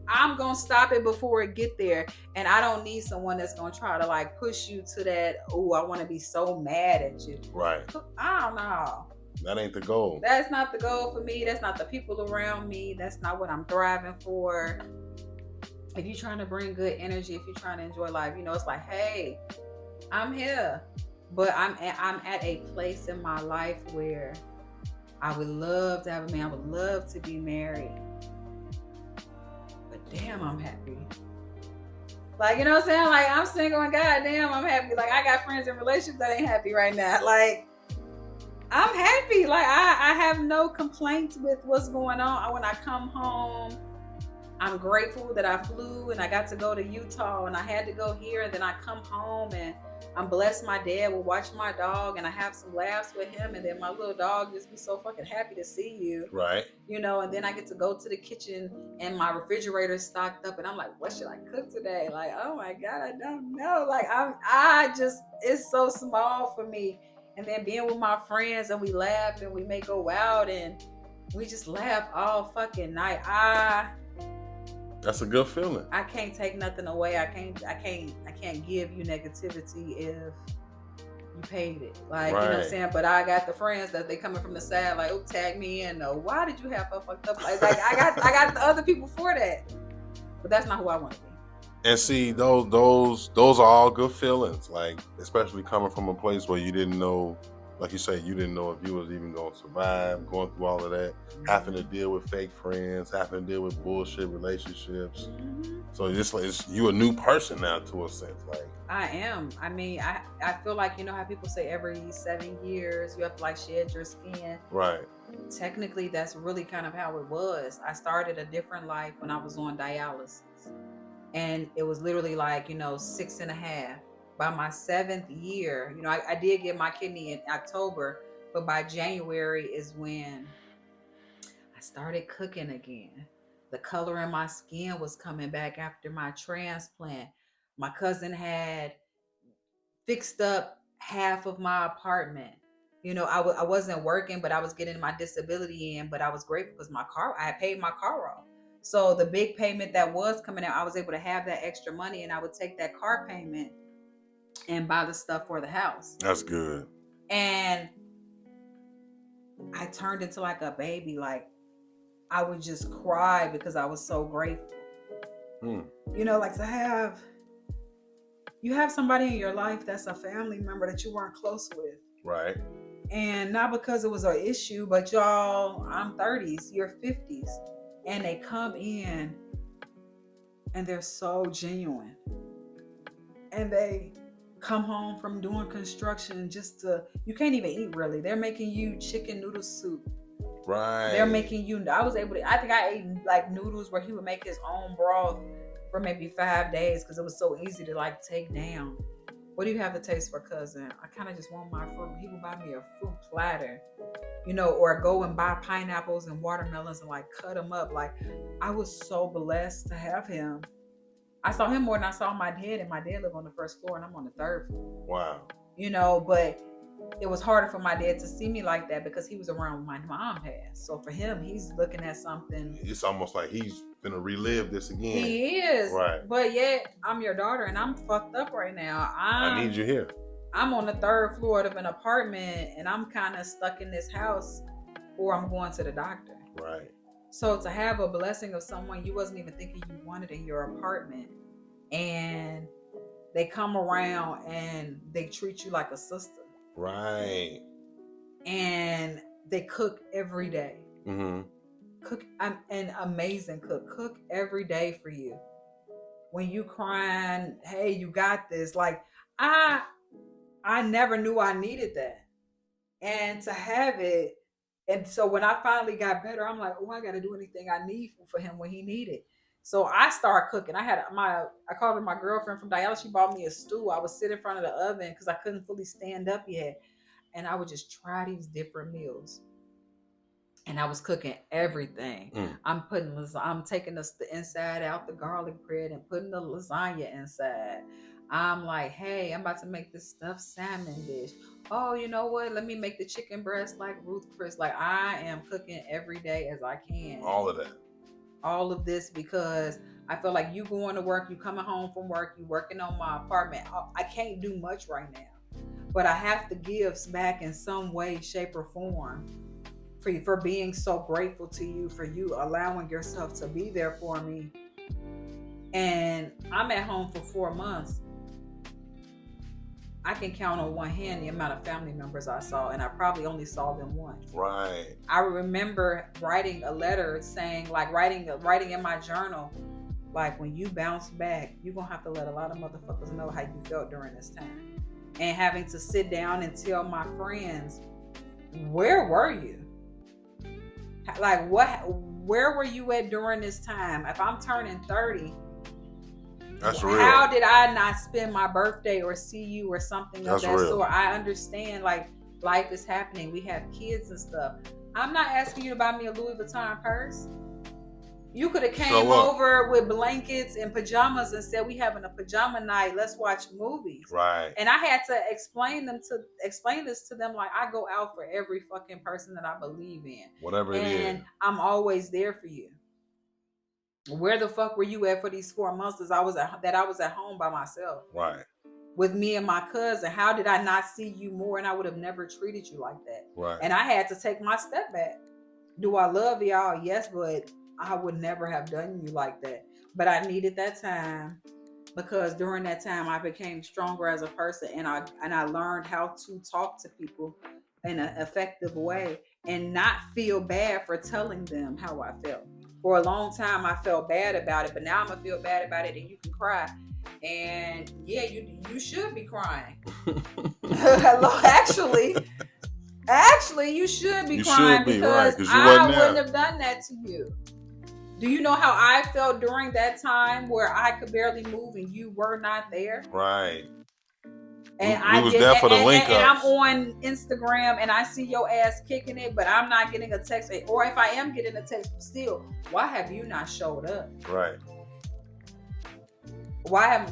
I'm gonna stop it before it get there, and I don't need someone that's gonna try to like push you to that. Oh, I want to be so mad at you. Right. I don't know. That ain't the goal. That's not the goal for me. That's not the people around me. That's not what I'm thriving for. If you're trying to bring good energy, if you're trying to enjoy life, you know, it's like, hey, I'm here, but I'm at a place in my life where I would love to have a man. I would love to be married. But damn, I'm happy. Like, you know what I'm saying? Like, I'm single and goddamn, I'm happy. Like, I got friends in relationships that ain't happy right now. Like, I'm happy. Like, I have no complaints with what's going on. When I come home, I'm grateful that I flew and I got to go to Utah and I had to go here. And then I come home and I'm blessed my dad will watch my dog and I have some laughs with him. And then my little dog just be so fucking happy to see you. Right. You know, and then I get to go to the kitchen and my refrigerator is stocked up and I'm like, what should I cook today? Like, oh my God, I don't know. Like, it's so small for me. And then being with my friends and we laugh and we may go out and we just laugh all fucking night. That's a good feeling. I can't take nothing away. I can't give you negativity if you paid it. Like, right. You know what I'm saying? But I got the friends that they coming from the side, like, oh, tag me in. No, why did you have her fucked up? Like I got the other people for that. But that's not who I want to be. And see, those are all good feelings. Like, especially coming from a place where you didn't know, like you say, you didn't know if you was even going to survive, going through all of that, having to deal with fake friends, having to deal with bullshit relationships. Mm-hmm. So it's you a new person now, to a sense. Like, I am. I mean, I feel like, you know how people say every 7 years you have to like shed your skin. Right. Technically, that's really kind of how it was. I started a different life when I was on dialysis. And it was literally like, 6.5. By my 7th year, I did get my kidney in October, but by January is when I started cooking again. The color in my skin was coming back after my transplant. My cousin had fixed up half of my apartment. I wasn't working, but I was getting my disability in, but I was grateful because I had paid my car off. So the big payment that was coming out, I was able to have that extra money and I would take that car payment and buy the stuff for the house. That's good. And I turned into like a baby. Like, I would just cry because I was so grateful. Like to have somebody in your life that's a family member that you weren't close with. Right. And not because it was an issue, but y'all, I'm 30s, you're 50s. And they come in and they're so genuine. And they come home from doing construction you can't even eat really. They're making you chicken noodle soup. Right. They're making you, I think I ate like noodles where he would make his own broth for maybe 5 days because it was so easy to like take down. What do you have to taste for, cousin? I kind of just want my fruit. He would buy me a fruit platter, or go and buy pineapples and watermelons and like cut them up. Like, I was so blessed to have him. I saw him more than I saw my dad, and my dad lived on the first floor and I'm on the 3rd floor. Wow. But it was harder for my dad to see me like that because he was around when my mom passed. So for him, he's looking at something. It's almost like he's gonna relive this again. He is. Right. But yet, I'm your daughter and I'm fucked up right now. I need you here. I'm on the 3rd floor of an apartment and I'm kind of stuck in this house or I'm going to the doctor. Right. So to have a blessing of someone you wasn't even thinking you wanted in your apartment, and they come around and they treat you like a sister. Right. And they cook every day. Mm-hmm. I'm an amazing cook. Cook every day for you. When you crying, hey, you got this. Like, I never knew I needed that. And to have it, and so when I finally got better, I'm like, oh, I got to do anything I need for him when he needed. So I started cooking. I called her my girlfriend from Dialysis. She bought me a stool. I would sit in front of the oven because I couldn't fully stand up yet. And I would just try these different meals. And I was cooking everything. I'm taking the inside out the garlic bread and putting the lasagna inside. I'm like, hey, I'm about to make this stuffed salmon dish. Oh, you know what? Let me make the chicken breast like Ruth Chris. Like I am cooking every day as I can. All of that. All of this because I feel like you going to work, you coming home from work, you working on my apartment. I can't do much right now, but I have to give back in some way, shape, or form for being so grateful to you, for you allowing yourself to be there for me. And I'm at home for 4 months. I can count on one hand the amount of family members I saw, and I probably only saw them once. Right. I remember writing a letter saying, like writing in my journal, like when you bounce back, you're going to have to let a lot of motherfuckers know how you felt during this time. And having to sit down and tell my friends, where were you? Like where were you at during this time? If I'm turning 30, that's real. How did I not spend my birthday or see you or something of that real. sort? I understand like life is happening. We have kids and stuff. I'm not asking you to buy me a Louis Vuitton purse. You could have came over with blankets and pajamas and said, we having a pajama night. Let's watch movies. Right. And I had to explain this to them. Like I go out for every fucking person that I believe in. Whatever it is. And I'm always there for you. Where the fuck were you at for these 4 months that I was at home by myself? Right. With me and my cousin. How did I not see you more? And I would have never treated you like that. Right. And I had to take my step back. Do I love y'all? Yes, but I would never have done you like that. But I needed that time because during that time I became stronger as a person, and I learned how to talk to people in an effective way and not feel bad for telling them how I felt. For a long time I felt bad about it, but now I'm gonna feel bad about it, and you can cry. And yeah, you should be crying. Actually, you should be crying because I wouldn't have done that to you. Do you know how I felt during that time where I could barely move and you were not there? Right. And we was there for the link ups. And I'm on Instagram and I see your ass kicking it, but I'm not getting a text. Or if I am getting a text, still, why have you not showed up? Right. Why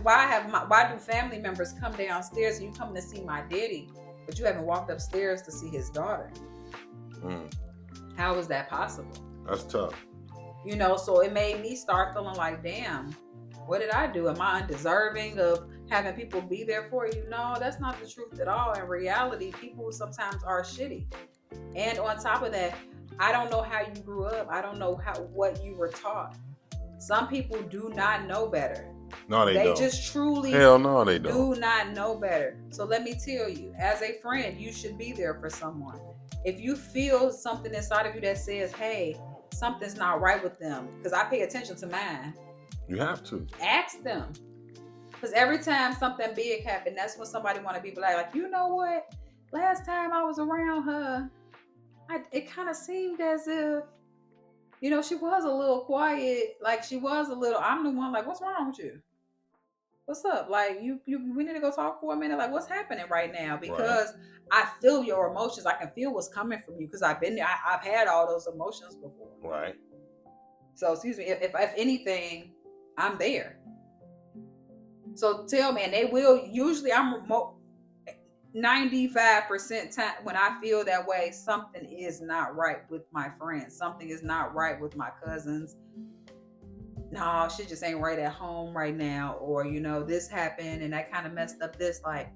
do family members come downstairs and you come to see my daddy, but you haven't walked upstairs to see his daughter? How is that possible? That's tough. You know, so it made me start feeling like, damn, what did I do? Am I undeserving of having people be there for you? No, that's not the truth at all. In reality, people sometimes are shitty. And on top of that, I don't know how you grew up. I don't know what you were taught. Some people do not know better. No, they don't. They just truly Hell no, they don't. do not know better. So let me tell you, as a friend, you should be there for someone. If you feel something inside of you that says, hey, something's not right with them, because I pay attention to mine. You have to. Ask them. Because every time something big happens, that's when somebody want to be like, you know what? Last time I was around her, it kind of seemed as if, you know, she was a little quiet. Like she was a little, I'm the one like, what's wrong with you? What's up? Like we need to go talk for a minute. Like what's happening right now? Because I feel your emotions. I can feel what's coming from you because I've been there. I've had all those emotions before. Right. So excuse me. If anything, I'm there. So tell me, and they will. Usually, I'm 95% time when I feel that way. Something is not right with my friends. Something is not right with my cousins. No, she just ain't right at home right now, or you know, this happened and that kind of messed up this. Like,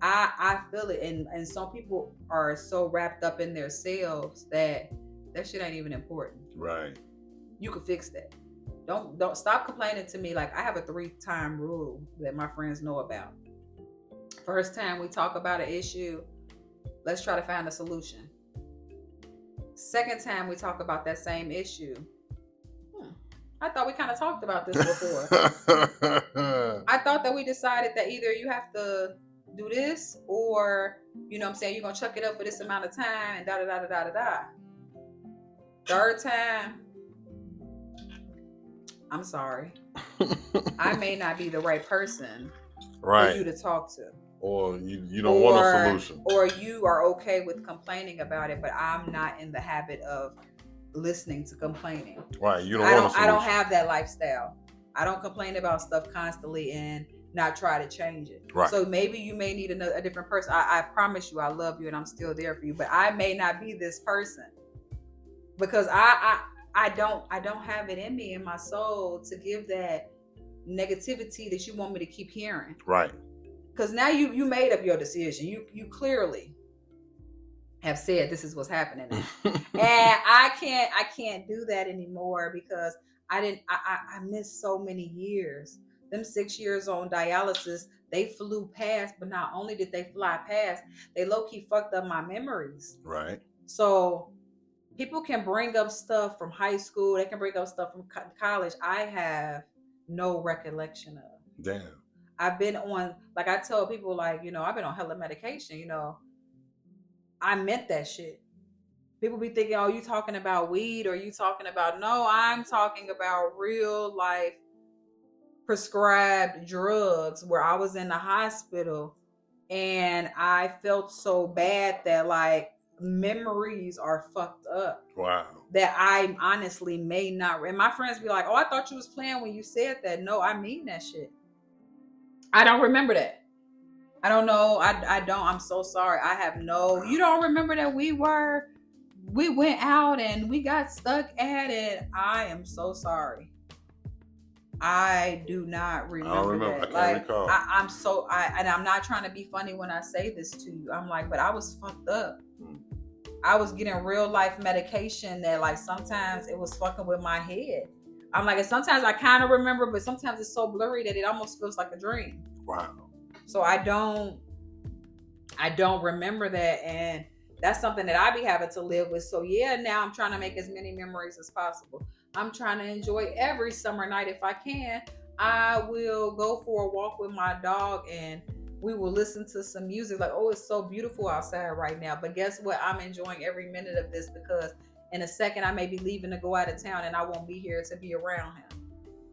I feel it, and some people are so wrapped up in their selves that shit ain't even important. Right. You can fix that. Don't stop complaining to me. Like I have a 3-time rule that my friends know about. First time we talk about an issue, let's try to find a solution. Second time we talk about that same issue. I thought we kind of talked about this before. I thought that we decided that either you have to do this or, you know what I'm saying, you're going to chuck it up for this amount of time and da-da-da-da-da-da-da. Third time, I'm sorry. I may not be the right person Right. for you to talk to. Or you don't want no solution. Or you are okay with complaining about it, but I'm not in the habit of listening to complaining. Right. You don't want a solution. I don't have that lifestyle. I don't complain about stuff constantly and not try to change it. Right. So maybe you may need a different person. I promise you I love you and I'm still there for you, but I may not be this person because I don't have it in me, in my soul, to give that negativity that you want me to keep hearing. Right. Because now you made up your decision. You clearly have said this is what's happening now. And I can't do that anymore because I missed so many years. Them 6 years on dialysis, they flew past, but not only did they fly past, they low-key fucked up my memories. Right. So people can bring up stuff from high school, they can bring up stuff from college. I have no recollection of. Damn. I've been on, like I tell people, like, I've been on hella medication, I meant that shit. People be thinking, oh, you talking about weed or you talking about, no, I'm talking about real life prescribed drugs where I was in the hospital and I felt so bad that like memories are fucked up. Wow. That I honestly may not. And my friends be like, oh, I thought you was playing when you said that. No, I mean that shit. I don't remember that. I don't know. I don't. I'm so sorry. I have no. You don't remember that we went out and we got stuck at it. I am so sorry. I do not remember. I don't remember. That. I can't recall. And I'm not trying to be funny when I say this to you. I'm like, but I was fucked up. I was getting real life medication that like sometimes it was fucking with my head. I'm like, and sometimes I kind of remember, but sometimes it's so blurry that it almost feels like a dream. Wow. So I don't remember that, and that's something that I be having to live with. So yeah, now I'm trying to make as many memories as possible. I'm trying to enjoy every summer night if I can. I will go for a walk with my dog and we will listen to some music. Like, oh, it's so beautiful outside right now. But guess what? I'm enjoying every minute of this because in a second I may be leaving to go out of town and I won't be here to be around him.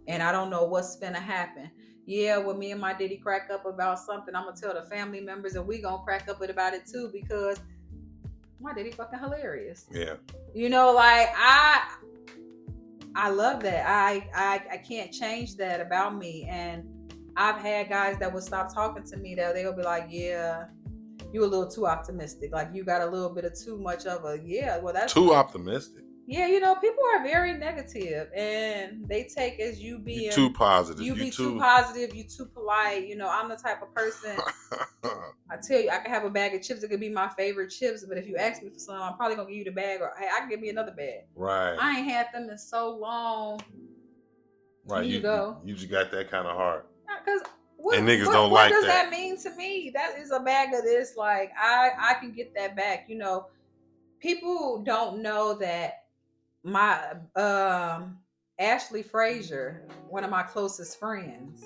And I don't know what's finna happen. Yeah, when me and my daddy crack up about something, I'm gonna tell the family members and we gonna crack up about it too because my daddy fucking hilarious. Yeah. Like I love that. I can't change that about me. And I've had guys that would stop talking to me that they'll be like, yeah, you a little too optimistic. Like you got a little bit of too much of a, yeah, well that's too optimistic. Yeah, people are very negative and they take as you being too positive. You be too positive, you too polite. I'm the type of person, I tell you, I can have a bag of chips. It could be my favorite chips, but if you ask me for some, I'm probably going to give you the bag or, hey, I can give me another bag. Right. I ain't had them in so long. Right. You just got that kind of heart. Because and niggas don't like that. What does that mean to me? That is a bag of this. Like, I can get that back. People don't know that my Ashley Frazier, one of my closest friends,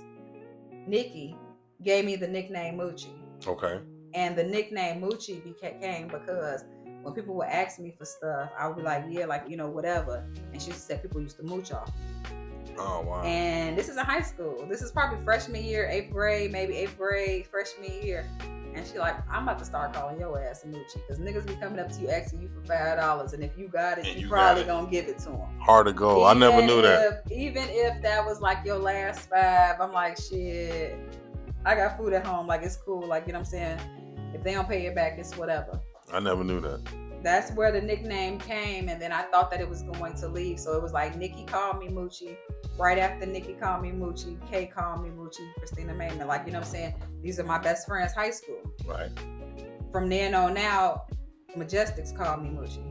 Nikki, gave me the nickname Moochie. Okay. And the nickname Moochie came because when people would ask me for stuff, I would be like, yeah, like, whatever. And she said people used to mooch off. Oh, wow. And this is in high school. This is probably freshman year, 8th grade, maybe 8th grade, freshman year. And she like, I'm about to start calling your ass a moochie because niggas be coming up to you asking you for $5, and if you got it, you probably gonna give it to them. Hard to go. I never knew that. Even if that was like your last $5, I'm like, shit, I got food at home. Like, it's cool. Like, you know what I'm saying? If they don't pay it back, it's whatever. I never knew that. That's where the nickname came, and then I thought that it was going to leave. So it was like Nikki called me Moochie. Right after Nikki called me Moochie, Kay called me Moochie, Christina Mayman. Like, you know what I'm saying? These are my best friends, high school. Right. From then on out, Majestics called me Moochie.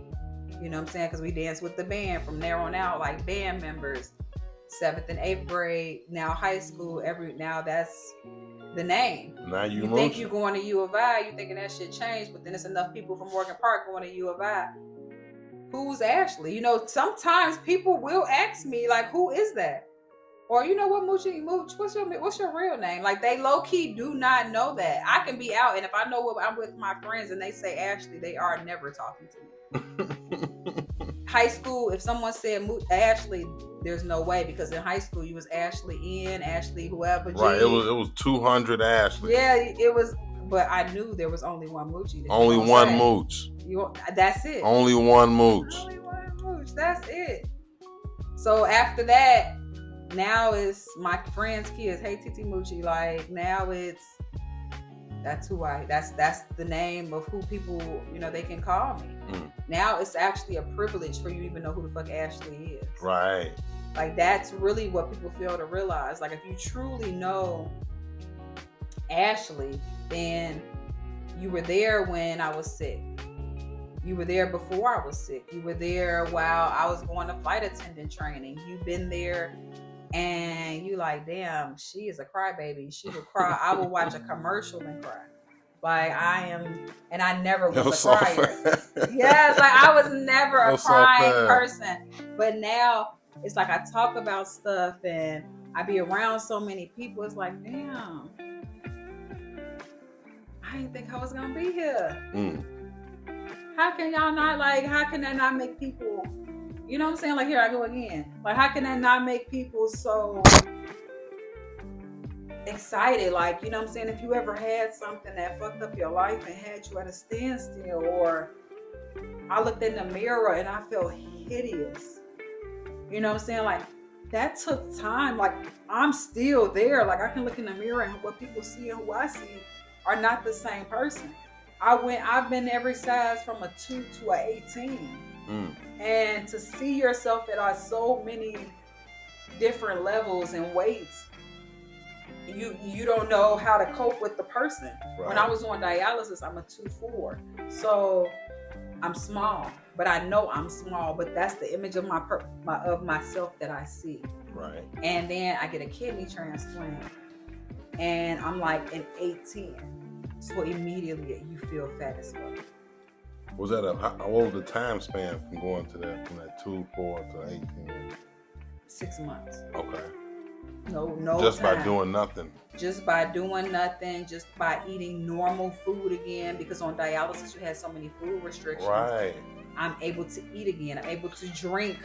You know what I'm saying? Because we danced with the band. From there on out, like band members, 7th and 8th grade, now high school. Now that's the name. Now you think you're going to U of I, you thinking that shit changed, but then there's enough people from Morgan Park going to U of I. Who's Ashley? Sometimes people will ask me, like, who is that? Or, you know what, Mooch, what's your real name? Like, they low-key do not know that. I can be out, and if I know what I'm with my friends and they say Ashley, they are never talking to me. high school, if someone said Ashley, there's no way, because in high school you was Ashley Ian, Ashley whoever. G. Right. It was 200 Ashley. Yeah, it was. But I knew there was only one Moochie. Only one Mooch. That's it. Only one Mooch. Only one Mooch. That's it. So after that, now it's my friends' kids. Hey, Titi Moochie. Like now that's the name of who people, they can call me. Now it's actually a privilege for you to even know who the fuck Ashley is. Right. Like that's really what people fail to realize. Like if you truly know Ashley, then you were there when I was sick. You were there before I was sick. You were there while I was going to flight attendant training. You've been there and you like, damn, she is a crybaby. She will cry. I will watch a commercial and cry. Like I am, and I never was a crier. Yes, like I was never a crying person. But now it's like I talk about stuff and I be around so many people. It's like, damn, I didn't think I was gonna be here. How can y'all not how can that not make people, you know what I'm saying? Like here I go again. Like how can that not make people so excited? Like, you know what I'm saying? If you ever had something that fucked up your life and had you at a standstill, or I looked in the mirror and I felt hideous. You know what I'm saying? Like that took time. Like I'm still there. Like I can look in the mirror and what people see and who I see are not the same person. I've been every size from a 2 to a 18. And to see yourself at so many different levels and weights, you don't know how to cope with the person. Right. When I was on dialysis, I'm a 2'4", so I'm small, but I know I'm small. But that's the image of of myself that I see. Right. And then I get a kidney transplant, and I'm like an 8'10". So immediately you feel fat as fuck. Was that what was the time span from going to that, from that 2'4" to 18? 6 months. Okay. No. Just time. by doing nothing. Just by doing nothing. Just by eating normal food again, because on dialysis you had so many food restrictions. Right. I'm able to eat again. I'm able to drink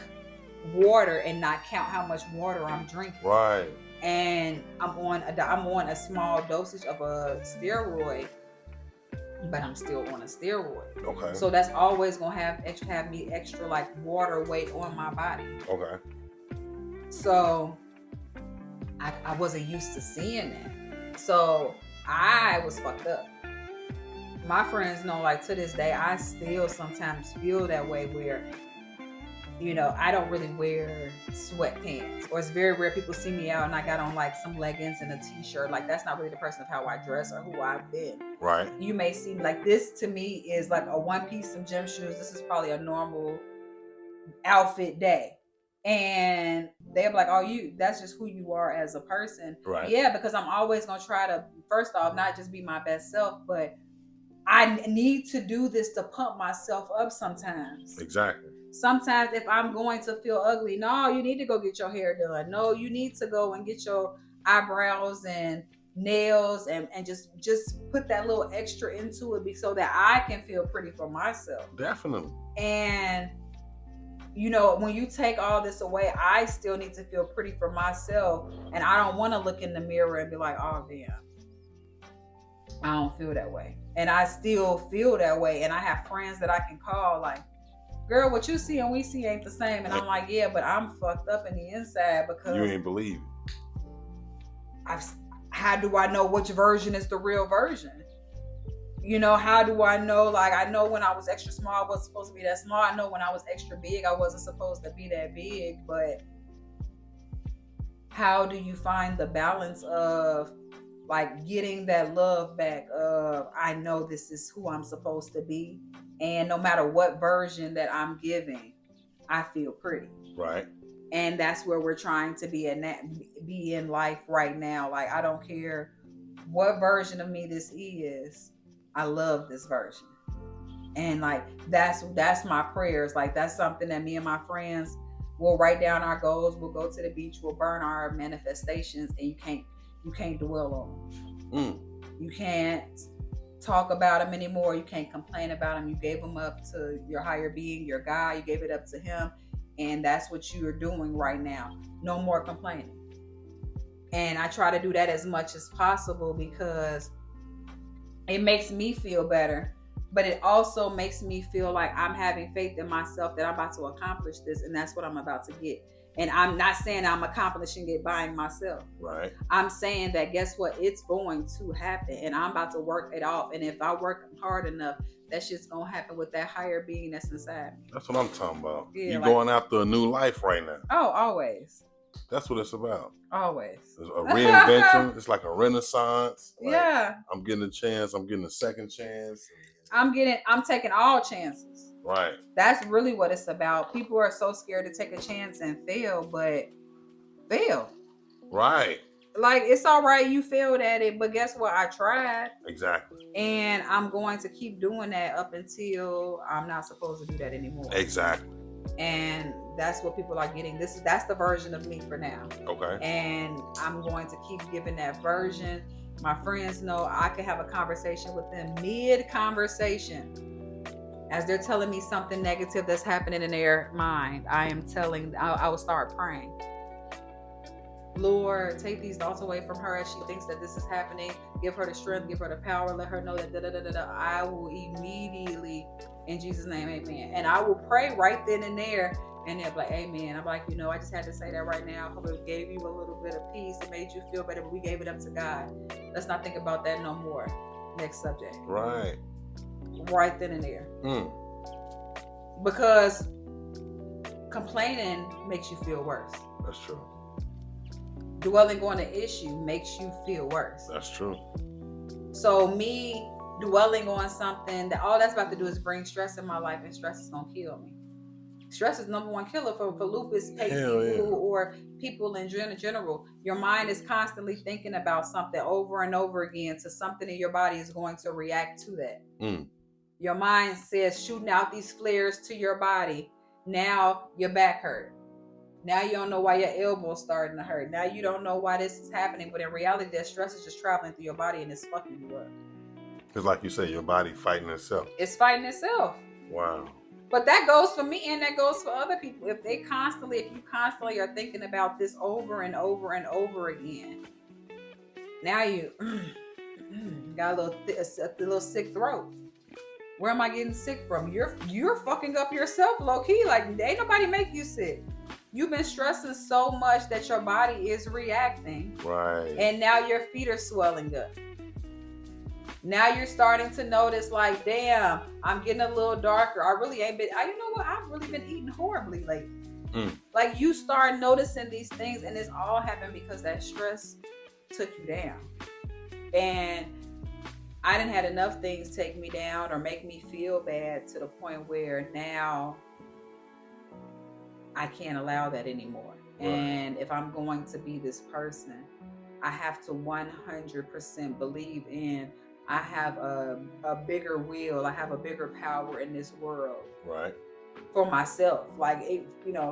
water and not count how much water I'm drinking. Right. And I'm on a small dosage of a steroid, but I'm still on a steroid. Okay. So that's always gonna have me extra like water weight on my body. Okay. So I wasn't used to seeing that. So I was fucked up. My friends know, like to this day, I still sometimes feel that way where, I don't really wear sweatpants, or it's very rare people see me out and I got on like some leggings and a t-shirt. Like that's not really the person of how I dress or who I've been. Right. You may see like this to me is like a one piece, some gym shoes. This is probably a normal outfit day. And they're like, oh, that's just who you are as a person. Right. Yeah, because I'm always going to try to, first off, not just be my best self, but I need to do this to pump myself up sometimes. Exactly. Sometimes if I'm going to feel ugly, no, you need to go get your hair done. No, you need to go and get your eyebrows and nails and just put that little extra into it so that I can feel pretty for myself. Definitely. And when you take all this away, I still need to feel pretty for myself. And I don't want to look in the mirror and be like, oh, damn, I don't feel that way. And I still feel that way. And I have friends that I can call like, girl, what you see and we see ain't the same. And I'm like, yeah, but I'm fucked up in the inside because you ain't believe it. How do I know which version is the real version? How do I know? Like, I know when I was extra small, I wasn't supposed to be that small. I know when I was extra big, I wasn't supposed to be that big. But how do you find the balance of like getting that love back of, I know this is who I'm supposed to be. And no matter what version that I'm giving, I feel pretty. Right. And that's where we're trying to be in life right now. Like, I don't care what version of me this is. I love this version. And like, that's my prayers. Like, that's something that me and my friends will write down our goals. We'll go to the beach. We'll burn our manifestations, and you can't dwell on them. You can't talk about him anymore. You can't complain about him. You gave him up to your higher being, your God. You gave it up to him. And that's what you're doing right now. No more complaining. And I try to do that as much as possible because it makes me feel better. But it also makes me feel like I'm having faith in myself that I'm about to accomplish this. And that's what I'm about to get. And I'm not saying I'm accomplishing it by myself. Right. I'm saying that guess what? It's going to happen. And I'm about to work it off. And if I work hard enough, that shit's going to happen with that higher being that's inside me. That's what I'm talking about. Yeah, You're going after a new life right now. Oh, always. That's what it's about. Always. It's a reinvention. It's like a renaissance. Like, yeah. I'm getting a chance. I'm getting a second chance. I'm taking all chances. Right. That's really what it's about. People are so scared to take a chance and fail, but fail. Right. Like, it's all right, you failed at it, but guess what? I tried. Exactly. And I'm going to keep doing that up until I'm not supposed to do that anymore. Exactly. And that's what people are getting. That's the version of me for now. Okay. And I'm going to keep giving that version. My friends know I can have a conversation with them mid-conversation. As they're telling me something negative that's happening in their mind, I will start praying. Lord, take these thoughts away from her as she thinks that this is happening. Give her the strength, give her the power, let her know that I will immediately, in Jesus' name, amen. And I will pray right then and there. And they'll be like, amen. I'm like, I just had to say that right now. I hope it gave you a little bit of peace. It made you feel better, but we gave it up to God. Let's not think about that no more. Next subject. Right. Right then and there. Because complaining makes you feel worse. That's true. Dwelling on an issue makes you feel worse. That's true. So me dwelling on something that all that's about to do is bring stress in my life, and stress is gonna kill me. Stress is number one killer for lupus people or people in general. Your mind is constantly thinking about something over and over again to something in your body is going to react to that. Your mind says shooting out these flares to your body. Now your back hurt. Now you don't know why your elbow's starting to hurt. Now you don't know why this is happening. But in reality, that stress is just traveling through your body and it's fucking you up. Because like you say, your body fighting itself. It's fighting itself. Wow. But that goes for me and that goes for other people. If you constantly are thinking about this over and over and over again, now you got a little sick throat. Where am I getting sick from? You're fucking up yourself, low key. Like, ain't nobody make you sick. You've been stressing so much that your body is reacting. Right. And now your feet are swelling up. Now you're starting to notice, like, damn, I'm getting a little darker. I've really been eating horribly lately. Like, you start noticing these things, and it's all happened because that stress took you down. And I didn't had enough things take me down or make me feel bad to the point where now I can't allow that anymore. Right. And if I'm going to be this person, I have to 100% believe in I have a bigger will. I have a bigger power in this world. Right. For myself. Like,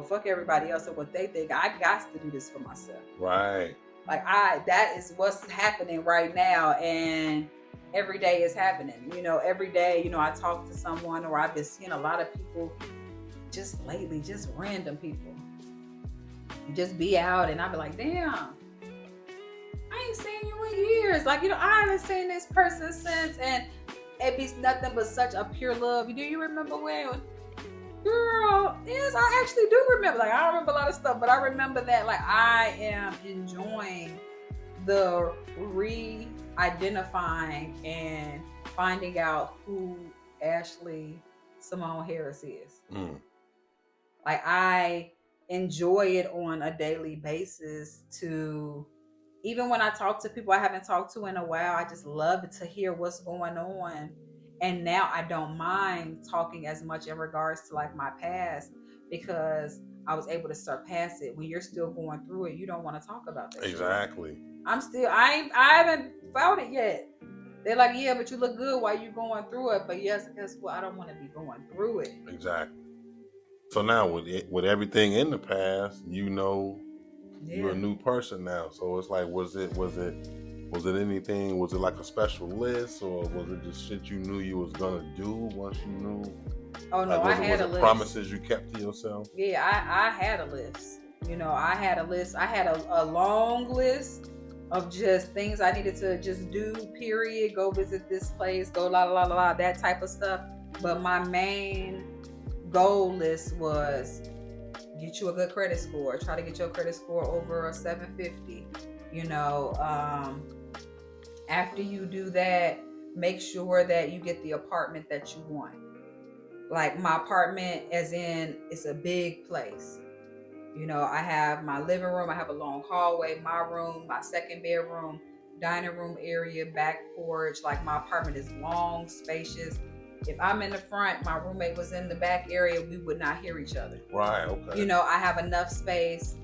fuck everybody else and what they think. I got to do this for myself. Right. Like, that is what's happening right now. And every day is happening. Every day, I talk to someone, or I've been seeing a lot of people just lately, just random people. Just be out and I'll be like, damn. I ain't seen you in years. Like, I haven't seen this person since, and it be nothing but such a pure love. Do you remember when? Girl, yes, I actually do remember. Like, I don't remember a lot of stuff, but I remember that, like, I am enjoying the re-identifying and finding out who Ashley Simone Harris is. Like, I enjoy it on a daily basis to... Even when I talk to people I haven't talked to in a while, I just love to hear what's going on. And now I don't mind talking as much in regards to like my past because I was able to surpass it. When you're still going through it, you don't want to talk about that. Exactly. I haven't felt it yet. They're like, yeah, but you look good while you're going through it. But yes, guess what? I don't want to be going through it. Exactly. So now with everything in the past, you're a new person now. So it's like, was it Was it anything? Was it like a special list, or was it just shit you knew you was gonna do once you knew? Oh no, like, I had a list. Promises you kept to yourself? Yeah, I had a list. I had a list. I had a long list of just things I needed to just do, period. Go visit this place, go la la la la, that type of stuff. But my main goal list was get you a good credit score. Try to get your credit score over a 750. After you do that, make sure that you get the apartment that you want. Like my apartment, as in it's a big place. I have my living room, I have a long hallway, my room, my second bedroom, dining room area, back porch. Like my apartment is long, spacious. If I'm in the front, my roommate was in the back area, we would not hear each other. Right, okay. I have enough space,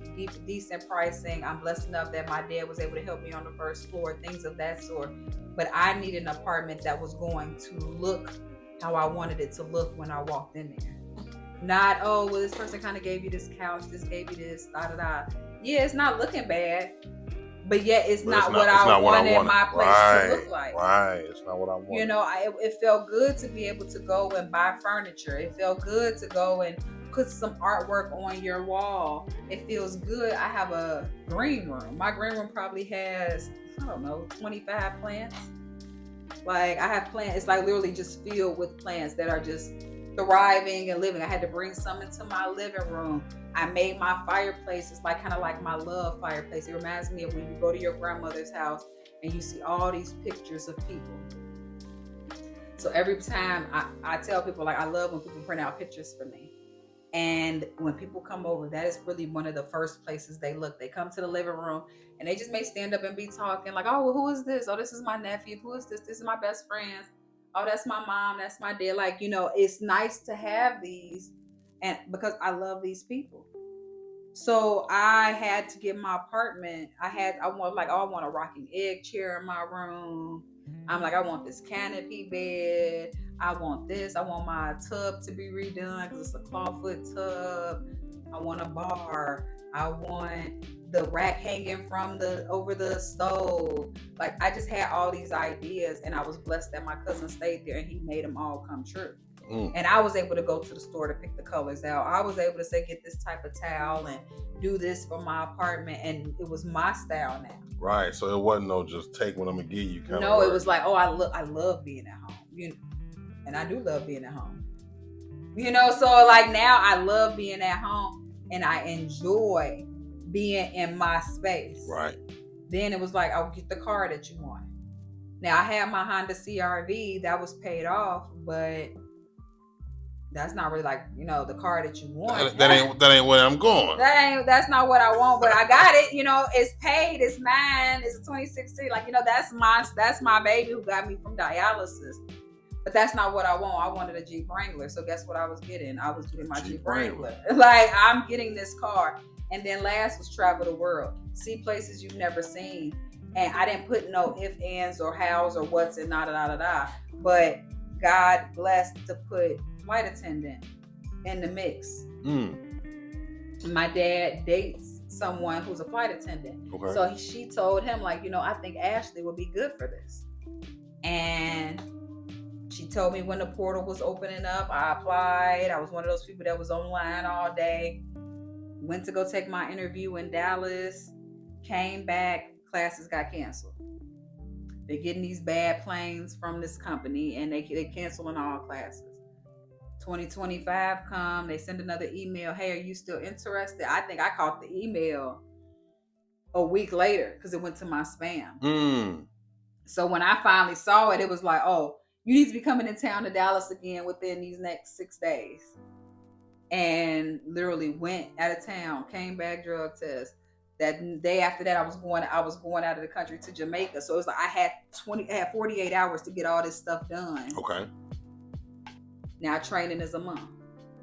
decent pricing. I'm blessed enough that my dad was able to help me on the first floor, things of that sort. But I needed an apartment that was going to look how I wanted it to look when I walked in there. Not, oh, well, this person kind of gave you this couch, this gave you this, da-da-da. Yeah, it's not looking bad, but yet it's not what I wanted my place to look like. Right, it's not what I wanted. It felt good to be able to go and buy furniture. It felt good to go and put some artwork on your wall. It feels good. I have a green room. My green room probably has, 25 plants. Like, I have plants. It's like literally just filled with plants that are just thriving and living. I had to bring some into my living room. I made my fireplace. It's like kind of like my love fireplace. It reminds me of when you go to your grandmother's house and you see all these pictures of people. So every time I tell people, like, I love when people print out pictures for me. And when people come over, that is really one of the first places they look. They come to the living room and they just may stand up and be talking like, oh, well, who is this? Oh, this is my nephew. Who is this? This is my best friend. Oh, that's my mom. That's my dad. Like, it's nice to have these, and because I love these people. So I had to get my apartment. I want a rocking egg chair in my room. I'm like, I want this canopy bed. I want this. I want my tub to be redone because it's a clawfoot tub. I want a bar. I want the rack hanging from over the stove. Like, I just had all these ideas, and I was blessed that my cousin stayed there and he made them all come true. And I was able to go to the store to pick the colors out. I was able to say, get this type of towel and do this for my apartment, and it was my style now. Right. So it wasn't no just take what I'm gonna give you kind of. No, it was like, oh, I love being at home. And I do love being at home. So like now I love being at home and I enjoy being in my space. Right. Then it was like, I'll get the car that you want. Now I had my Honda CR-V that was paid off, but that's not really like, the car that you want. That ain't where I'm going. That's not what I want, but I got it. It's paid, it's mine, it's a 2016. Like, that's my baby who got me from dialysis. But that's not what I want. I wanted a Jeep Wrangler. So guess what I was getting? I was getting my Jeep Wrangler. Like, I'm getting this car. And then last was travel the world. See places you've never seen. And I didn't put no ifs, ands, or hows, or what's, and da-da-da-da-da. But God blessed to put flight attendant in the mix. My dad dates someone who's a flight attendant. Okay. So she told him, like, I think Ashley would be good for this. And she told me when the portal was opening up. I applied. I was one of those people that was online all day. Went to go take my interview in Dallas. Came back. Classes got canceled. They're getting these bad planes from this company, and they canceling all classes. 2025 come. They send another email. Hey, are you still interested? I think I caught the email a week later because it went to my spam. So when I finally saw it, it was like, oh, you need to be coming in town to Dallas again within these next 6 days. And literally went out of town, came back, drug test. That day after that, I was going out of the country to Jamaica. So it was like I had 48 hours to get all this stuff done. Okay. Now training is a month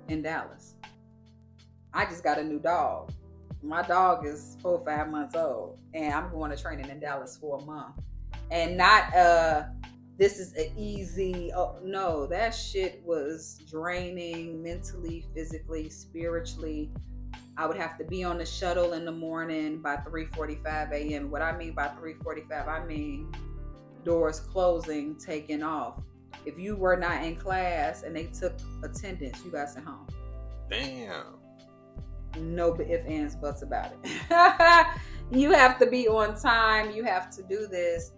in Dallas. I just got a new dog. My dog is 4 or 5 months old, and I'm going to training in Dallas for a month. And not this is an easy. Oh, no, that shit was draining mentally, physically, spiritually. I would have to be on the shuttle in the morning by 3:45 a.m. What I mean by 3:45, I mean doors closing, taking off. If you were not in class and they took attendance, you got sent home. Damn. No ifs, ands, buts about it. You have to be on time. You have to do this.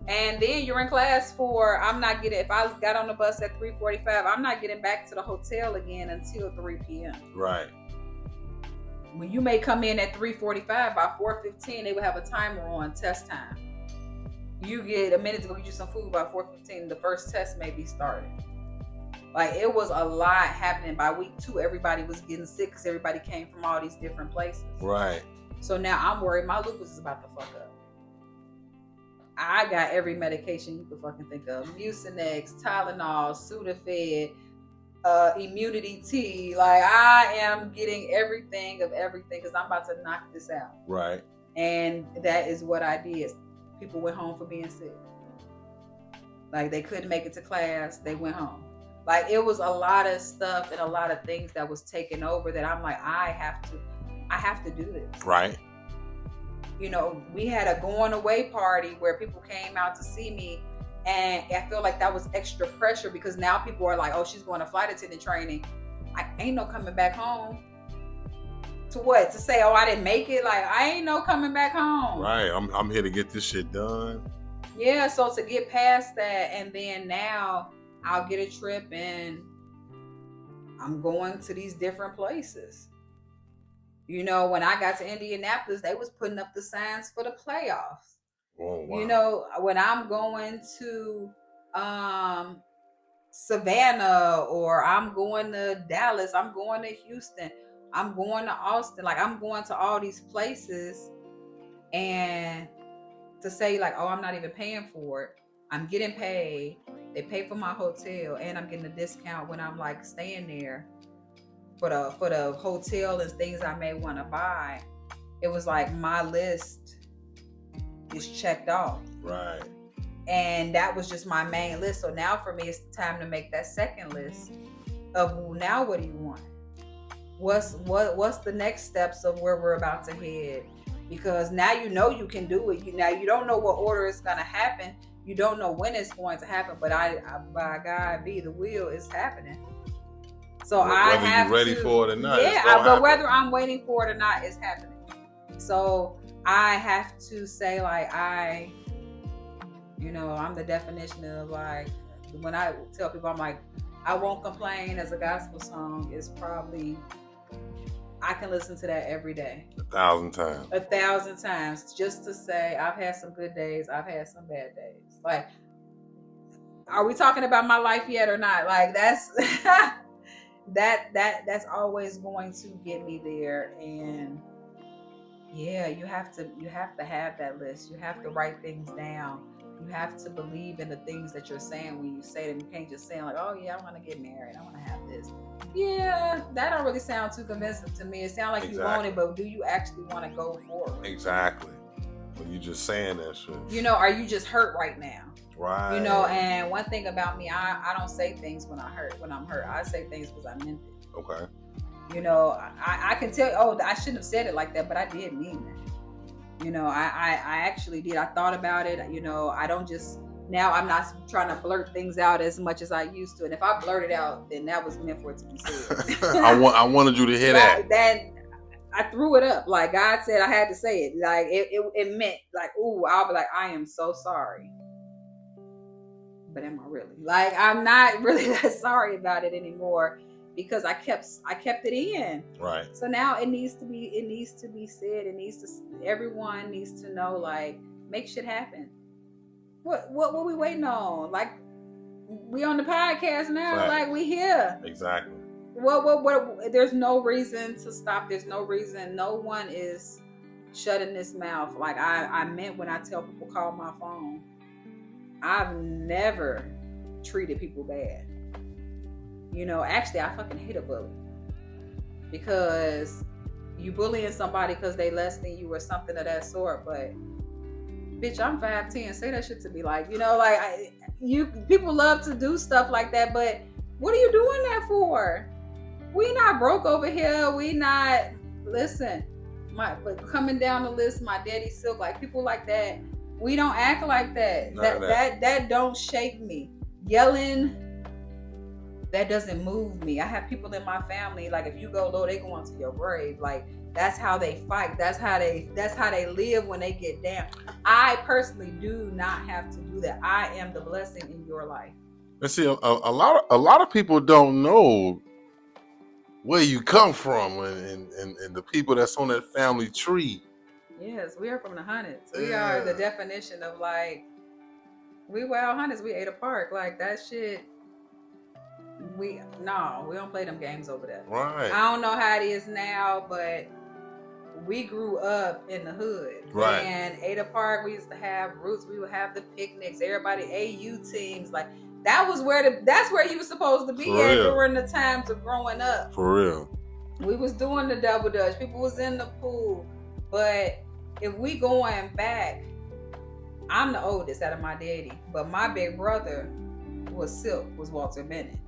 And then you're in class if I got on the bus at 3:45, I'm not getting back to the hotel again until 3 p.m. Right. When you may come in at 3:45, by 4:15, they will have a timer on test time. You get a minute to go get you some food. By 4:15, the first test may be started. Like, it was a lot happening. By week 2, everybody was getting sick because everybody came from all these different places. Right. So now I'm worried my lupus is about to fuck up. I got every medication you could fucking think of. Mucinex, Tylenol, Sudafed, immunity tea. Like, I am getting everything because I'm about to knock this out. Right. And that is what I did. People went home for being sick. Like, they couldn't make it to class. They went home. Like, it was a lot of stuff and a lot of things that was taken over that I'm like, I have to do this. Right. You know, we had a going away party where people came out to see me, and I feel like that was extra pressure because now people are like, oh, she's going to flight attendant training. I ain't no coming back home. To what? To say, oh, I didn't make it? Like, I ain't no coming back home. Right. I'm here to get this shit done. Yeah, so to get past that, and then now I'll get a trip and I'm going to these different places. You know, when I got to Indianapolis, they was putting up the signs for the playoffs. Oh, wow. You know, when I'm going to Savannah, or I'm going to Dallas, I'm going to Houston, I'm going to Austin, like, I'm going to all these places, and to say like, oh, I'm not even paying for it. I'm getting paid. They pay for my hotel, and I'm getting a discount when I'm like staying there for the hotel and things I may want to buy. It was like my list is checked off. Right. And that was just my main list. So now for me, it's time to make that second list of, well, now what do you want? What's the next steps of where we're about to head? Because now you know you can do it. Now you don't know what order it's going to happen. You don't know when it's going to happen, but by God be the will, it's happening. So whether I have you're ready for it or not. Yeah, but whether I'm waiting for it or not, it's happening. So I have to say, like, I'm the definition of, like, when I tell people, I'm like, I Won't Complain as a gospel song is probably, I can listen to that every day. 1,000 times. 1,000 times, just to say I've had some good days, I've had some bad days. Like, are we talking about my life yet or not? Like, that's that's always going to get me there. And yeah, you have to have that list. You have to write things down. You have to believe in the things that you're saying when you say them. You can't just say like, oh yeah, I want to get married, I want to have this. Yeah, that don't really sound too convincing to me. It sounds like you want it, but do you actually want to go forward? Exactly. When you just saying that shit. You know, are you just hurt right now? Right. You know, and one thing about me, I don't say things when I'm hurt. I say things because I meant it. Okay. You know, I can tell you, oh, I shouldn't have said it like that, but I did mean that. You know, I actually did. I thought about it. You know, I don't just, now I'm not trying to blurt things out as much as I used to. And if I blurt it out, then that was meant for it to be said. I wanted you to hear that. Then I threw it up. Like, God said I had to say it. Like, it meant like, ooh, I'll be like, I am so sorry. But am I really? Like, I'm not really that sorry about it anymore, because I kept it in. Right. So now it needs to be said. Everyone needs to know, like, make shit happen. What we waiting on? Like, we on the podcast now. Right. Like, we here. Exactly. What there's no reason to stop. There's no reason. No one is shutting this mouth. Like, I meant when I tell people call my phone. I've never treated people bad. You know, actually, I fucking hate a bully, because you bullying somebody because they less than you or something of that sort. But bitch, I'm 5'10". Say that shit to me, like, you know, like, people love to do stuff like that. But what are you doing that for? We not broke over here. We not listen, but coming down the list, my daddy Silk, like people like that, we don't act like that. That don't shake me. Yelling, that doesn't move me. I have people in my family, like if you go low, they go onto your grave. Like that's how they fight. That's how they live when they get down. I personally do not have to do that. I am the blessing in your life. And see, a lot of people don't know where you come from and the people that's on that family tree. Yes, we are from the hundreds. We are the definition of like, we wild hundreds. We ate a park. Like that shit. We don't play them games over there. Right. I don't know how it is now, but we grew up in the hood. Right. And Ada Park, we used to have roots. We would have the picnics. Everybody AU teams. Like that's where you were supposed to be at during the times of growing up. For real. We was doing the double dutch. People was in the pool. But if we going back, I'm the oldest out of my daddy. But my big brother was Walter Bennett.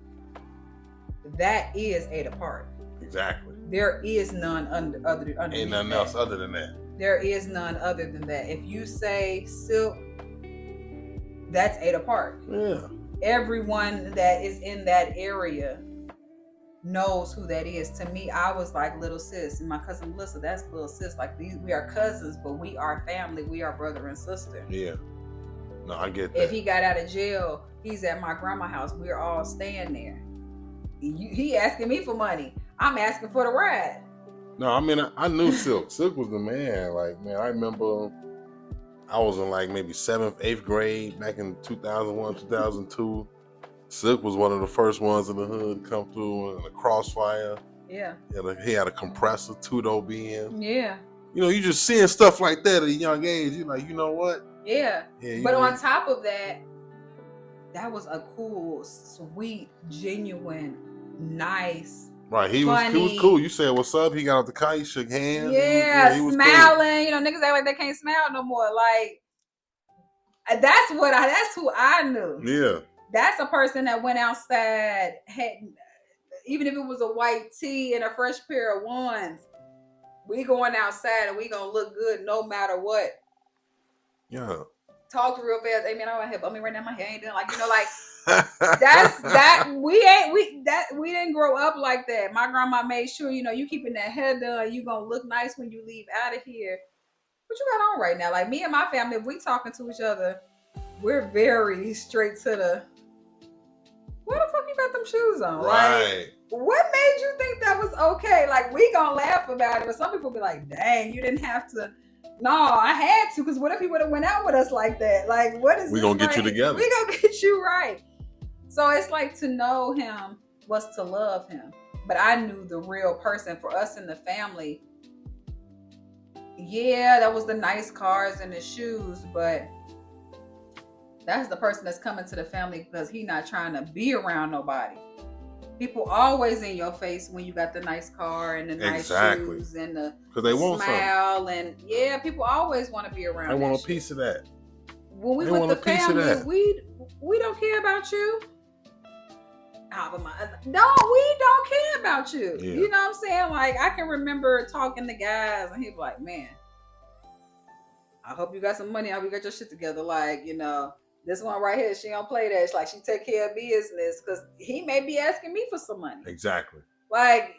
That is Ada Park. Exactly. There is none other. Ain't nothing else other than that. There is none other than that. If you say Silk, that's Ada Park. Yeah. Everyone that is in that area knows who that is. To me, I was like little sis, and my cousin Melissa, that's little sis. Like we are cousins, but we are family. We are brother and sister. Yeah. No, I get that. If he got out of jail, he's at my grandma's house. We're all staying there. He asking me for money. I'm asking for the ride. No, I mean, I knew Silk. Silk was the man. Like, man, I remember I was in like maybe 7th, 8th grade back in 2001, 2002. Silk was one of the first ones in the hood to come through in a Crossfire. Yeah. He had a compressor, 2-door being. Yeah. You know, you just seeing stuff like that at a young age. You're like, you know what? Yeah. But on top of that, that was a cool, sweet, genuine, nice. Right, he funny. was cool. You said what's up? He got out the car. He shook hands. Yeah, he was smiling. cool. You know, niggas act like they can't smile no more. Like that's who I knew. Yeah, that's a person that went outside, even if it was a white tee and a fresh pair of ones. We going outside and we gonna look good no matter what. Yeah. Talk real fast. Hey man, I want help. I mean, right now my hair ain't done. Like, you know, like that. We didn't grow up like that. My grandma made sure, you know, you keeping that hair done. You gonna look nice when you leave out of here. What you got on right now? Like me and my family, if we talking to each other, we're very straight to the. What the fuck you got them shoes on? Right. Like, what made you think that was okay? Like, we gonna laugh about it, but some people be like, dang, you didn't have to. No, I had to, because what if he would have went out with us like that? Like, what is we gonna get you together. We gonna get you right. So it's like, to know him was to love him. But I knew the real person. For us in the family, yeah, that was the nice cars and the shoes, but that's the person that's coming to the family because he not trying to be around nobody. People always in your face when you got the nice car and the nice shoes and the smile something. And yeah, people always want to be around. They want a piece of that. When we with the family, we don't care about you. No, we don't care about you. Yeah. You know what I'm saying? Like, I can remember talking to guys and he'd be like, man, I hope you got some money. I hope you got your shit together. Like, you know, this one right here, she don't play that. It's like she take care of business because he may be asking me for some money. Exactly. Like,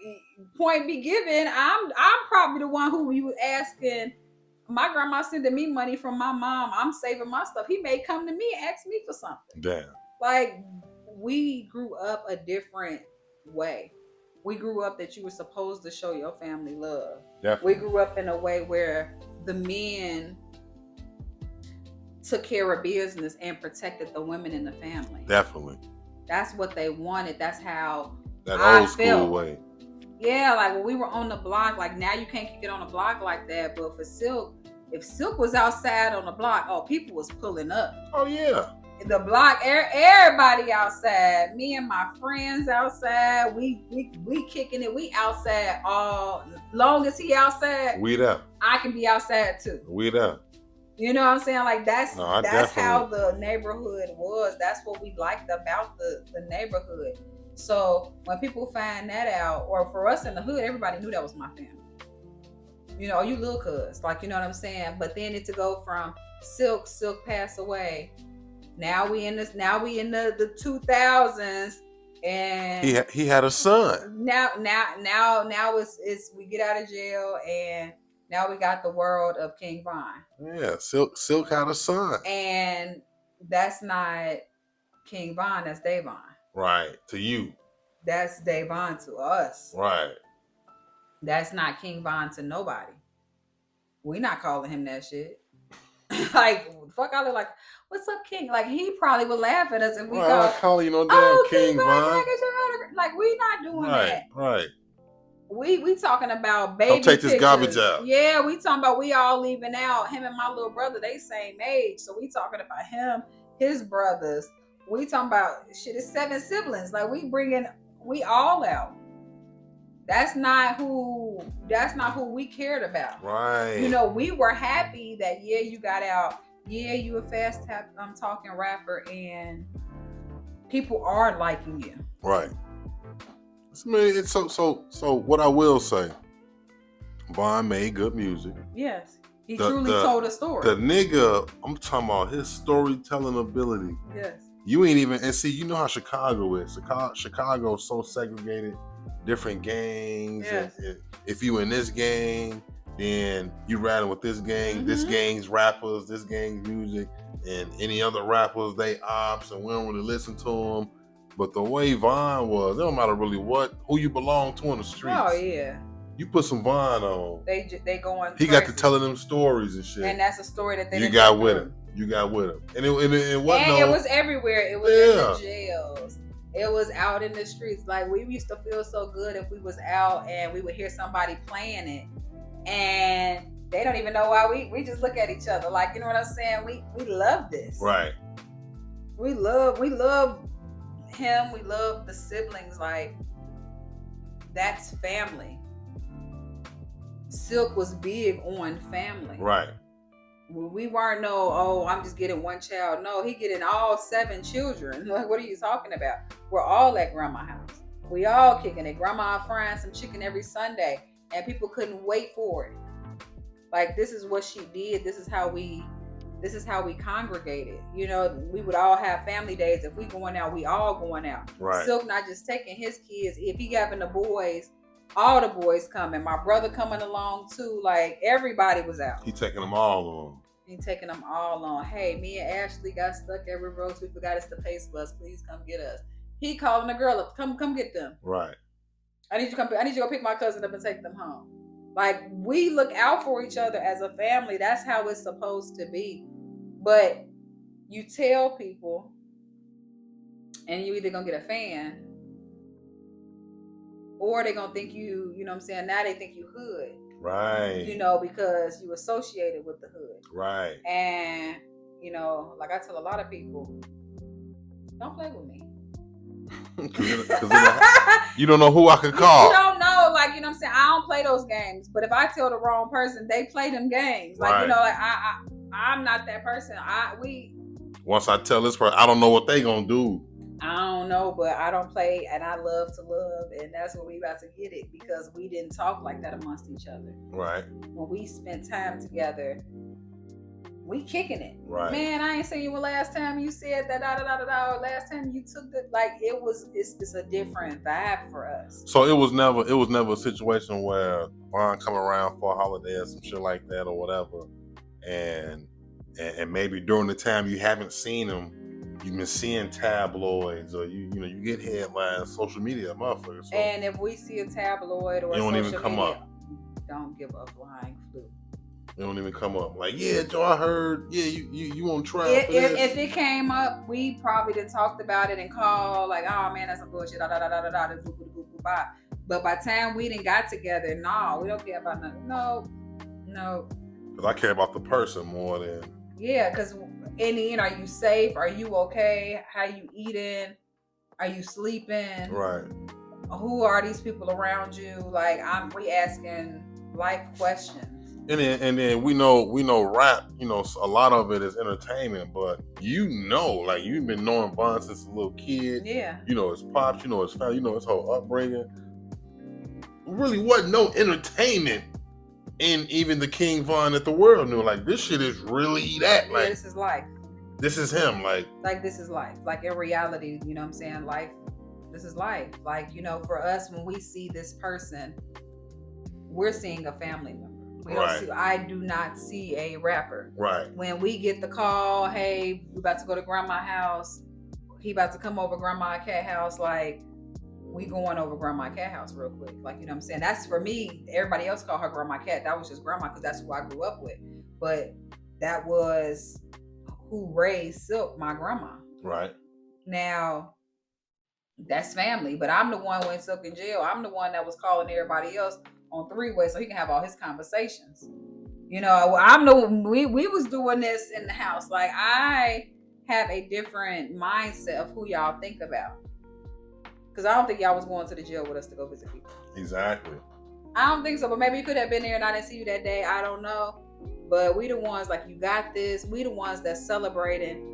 point be given, I'm probably the one who you asking. My grandma sending me money from my mom. I'm saving my stuff. He may come to me and ask me for something. Damn. Like, we grew up a different way. We grew up that you were supposed to show your family love. Definitely. We grew up in a way where the men took care of business and protected the women in the family. Definitely. That's what they wanted. That's how that old school way. Yeah, like when we were on the block, like now you can't kick it on the block like that. But for Silk, if Silk was outside on the block, oh, people was pulling up. Oh yeah. The block, everybody outside. Me and my friends outside. We kicking it. We outside all long as he outside. We there. I can be outside too. We there. You know what I'm saying? Like that's how the neighborhood was. That's what we liked about the neighborhood. So when people find that out, or for us in the hood, everybody knew that was my family. You know, you little cuz, like, you know what I'm saying? But then it to go from Silk passed away. Now we in the 2000s, and he had a son. now it's we get out of jail, and now we got the world of King Von. Yeah, Silk had a son. And that's not King Von, that's Davon. Right, to you. That's Davon to us. Right. That's not King Von to nobody. We not calling him that shit. Like, fuck, I look like, what's up, King? Like, he probably would laugh at us if we call you no damn King Von. Like, we not doing that. Right. We talking about baby. Don't take pictures. this garbage out. Yeah, we talking about we all leaving out. Him and my little brother, they same age, so we talking about him, his brothers. We talking about shit. It's 7 siblings. Like, we all out. That's not who we cared about. Right. You know, we were happy that you got out. Yeah, you a fast talking rapper, and people are liking you. Right. I mean, it's so what I will say, Von made good music. Yes. He truly told a story. The nigga, I'm talking about his storytelling ability. Yes. You ain't even, and see, you know how Chicago is. Chicago's so segregated, different gangs. Yes. And if you in this gang, then you riding with this gang, this gang's rappers, this gang's music, and any other rappers, they ops, and we don't really listen to them. But the way Von was, it don't matter really who you belong to in the streets. Oh, yeah. You put some Von on. They going He crazy. got to telling them stories and shit. And that's a story that they You got with him. And it was everywhere. It was in the jails. It was out in the streets. Like, we used to feel so good if we was out and we would hear somebody playing it, and they don't even know why. We just look at each other like, you know what I'm saying? We love this. Right. We love him. We love the siblings. Like, that's family. Silk was big on family. Right. We weren't I'm just getting one child. No, he getting all 7 children. Like, what are you talking about? We're all at grandma's house. We all kicking it. Grandma frying some chicken every Sunday, and people couldn't wait for it. Like, this is what she did. This is how we congregated. You know, we would all have family days. If we going out, we all going out. Right. Silk not just taking his kids. If he having the boys, all the boys coming. My brother coming along too. Like, everybody was out. He taking them all on. He taking them all on. Hey, me and Ashley got stuck at River Oaks. We forgot it's the Pace bus. Please come get us. He calling the girl up. Come get them. Right. I need you to go pick my cousin up and take them home. Like, we look out for each other as a family. That's how it's supposed to be. But you tell people, and you either gonna get a fan, or they gonna think you know what I'm saying? Now they think you hood. Right. You know, because you associated with the hood. Right. And, you know, like I tell a lot of people, don't play with me. Cause you don't know who I could call. You don't know, like, you know what I'm saying? I don't play those games. But if I tell the wrong person, they play them games. Like, you know, like I'm not that person. Once I tell this person, I don't know what they gonna do. I don't know, but I don't play, and I love to love, and that's what we about to get it, because we didn't talk like that amongst each other. Right. When we spent time together, we kicking it. Right. Man, I ain't seen you last time you said that or last time you took the, like, it's a different vibe for us. So it was never a situation where Von come around for a holiday or some shit like that or whatever, and maybe during the time you haven't seen him, you've been seeing tabloids, or you get headlines, social media, motherfuckers. So and if we see a tabloid or it don't social even come media, up. Don't give a flying fluke. It don't even come up. Like, yeah, Joe, I heard. Yeah, you want to try? If it came up, we probably done talked about it and called like, oh man, that's some bullshit. But by the time we done got together, no, we don't care about nothing. No. Because I care about the person more than. Yeah, because in the end, are you safe? Are you okay? How you eating? Are you sleeping? Right. Who are these people around you? Like, we asking life questions. And then we know rap, a lot of it is entertainment, but like you've been knowing Von since a little kid. Yeah. You know his pops, you know his family, you know his whole upbringing. Really wasn't no entertainment And even the King Von that the world knew, like, this shit is really that. Like, this is life. This is him. Like this is life. Like, in reality, you know what I'm saying? Life, this is life. Like, you know, for us, when we see this person, we're seeing a family member. I do not see a rapper. Right. When we get the call, hey, we about to go to grandma's house, he about to come over grandma cat house, like, we going over grandma cat house real quick. Like, you know what I'm saying? That's for me. Everybody else called her grandma cat. That was just grandma because that's who I grew up with. But that was who raised Silk, my grandma. Right. Now, that's family. But I'm the one when Silk in jail. I'm the one that was calling everybody else on three-way so he can have all his conversations. You know, we was doing this in the house. Like, I have a different mindset of who y'all think about. Because I don't think y'all was going to the jail with us to go visit people. Exactly. I don't think so, but maybe you could have been there and I didn't see you that day. I don't know. But we the ones, like, you got this. We the ones that's celebrating.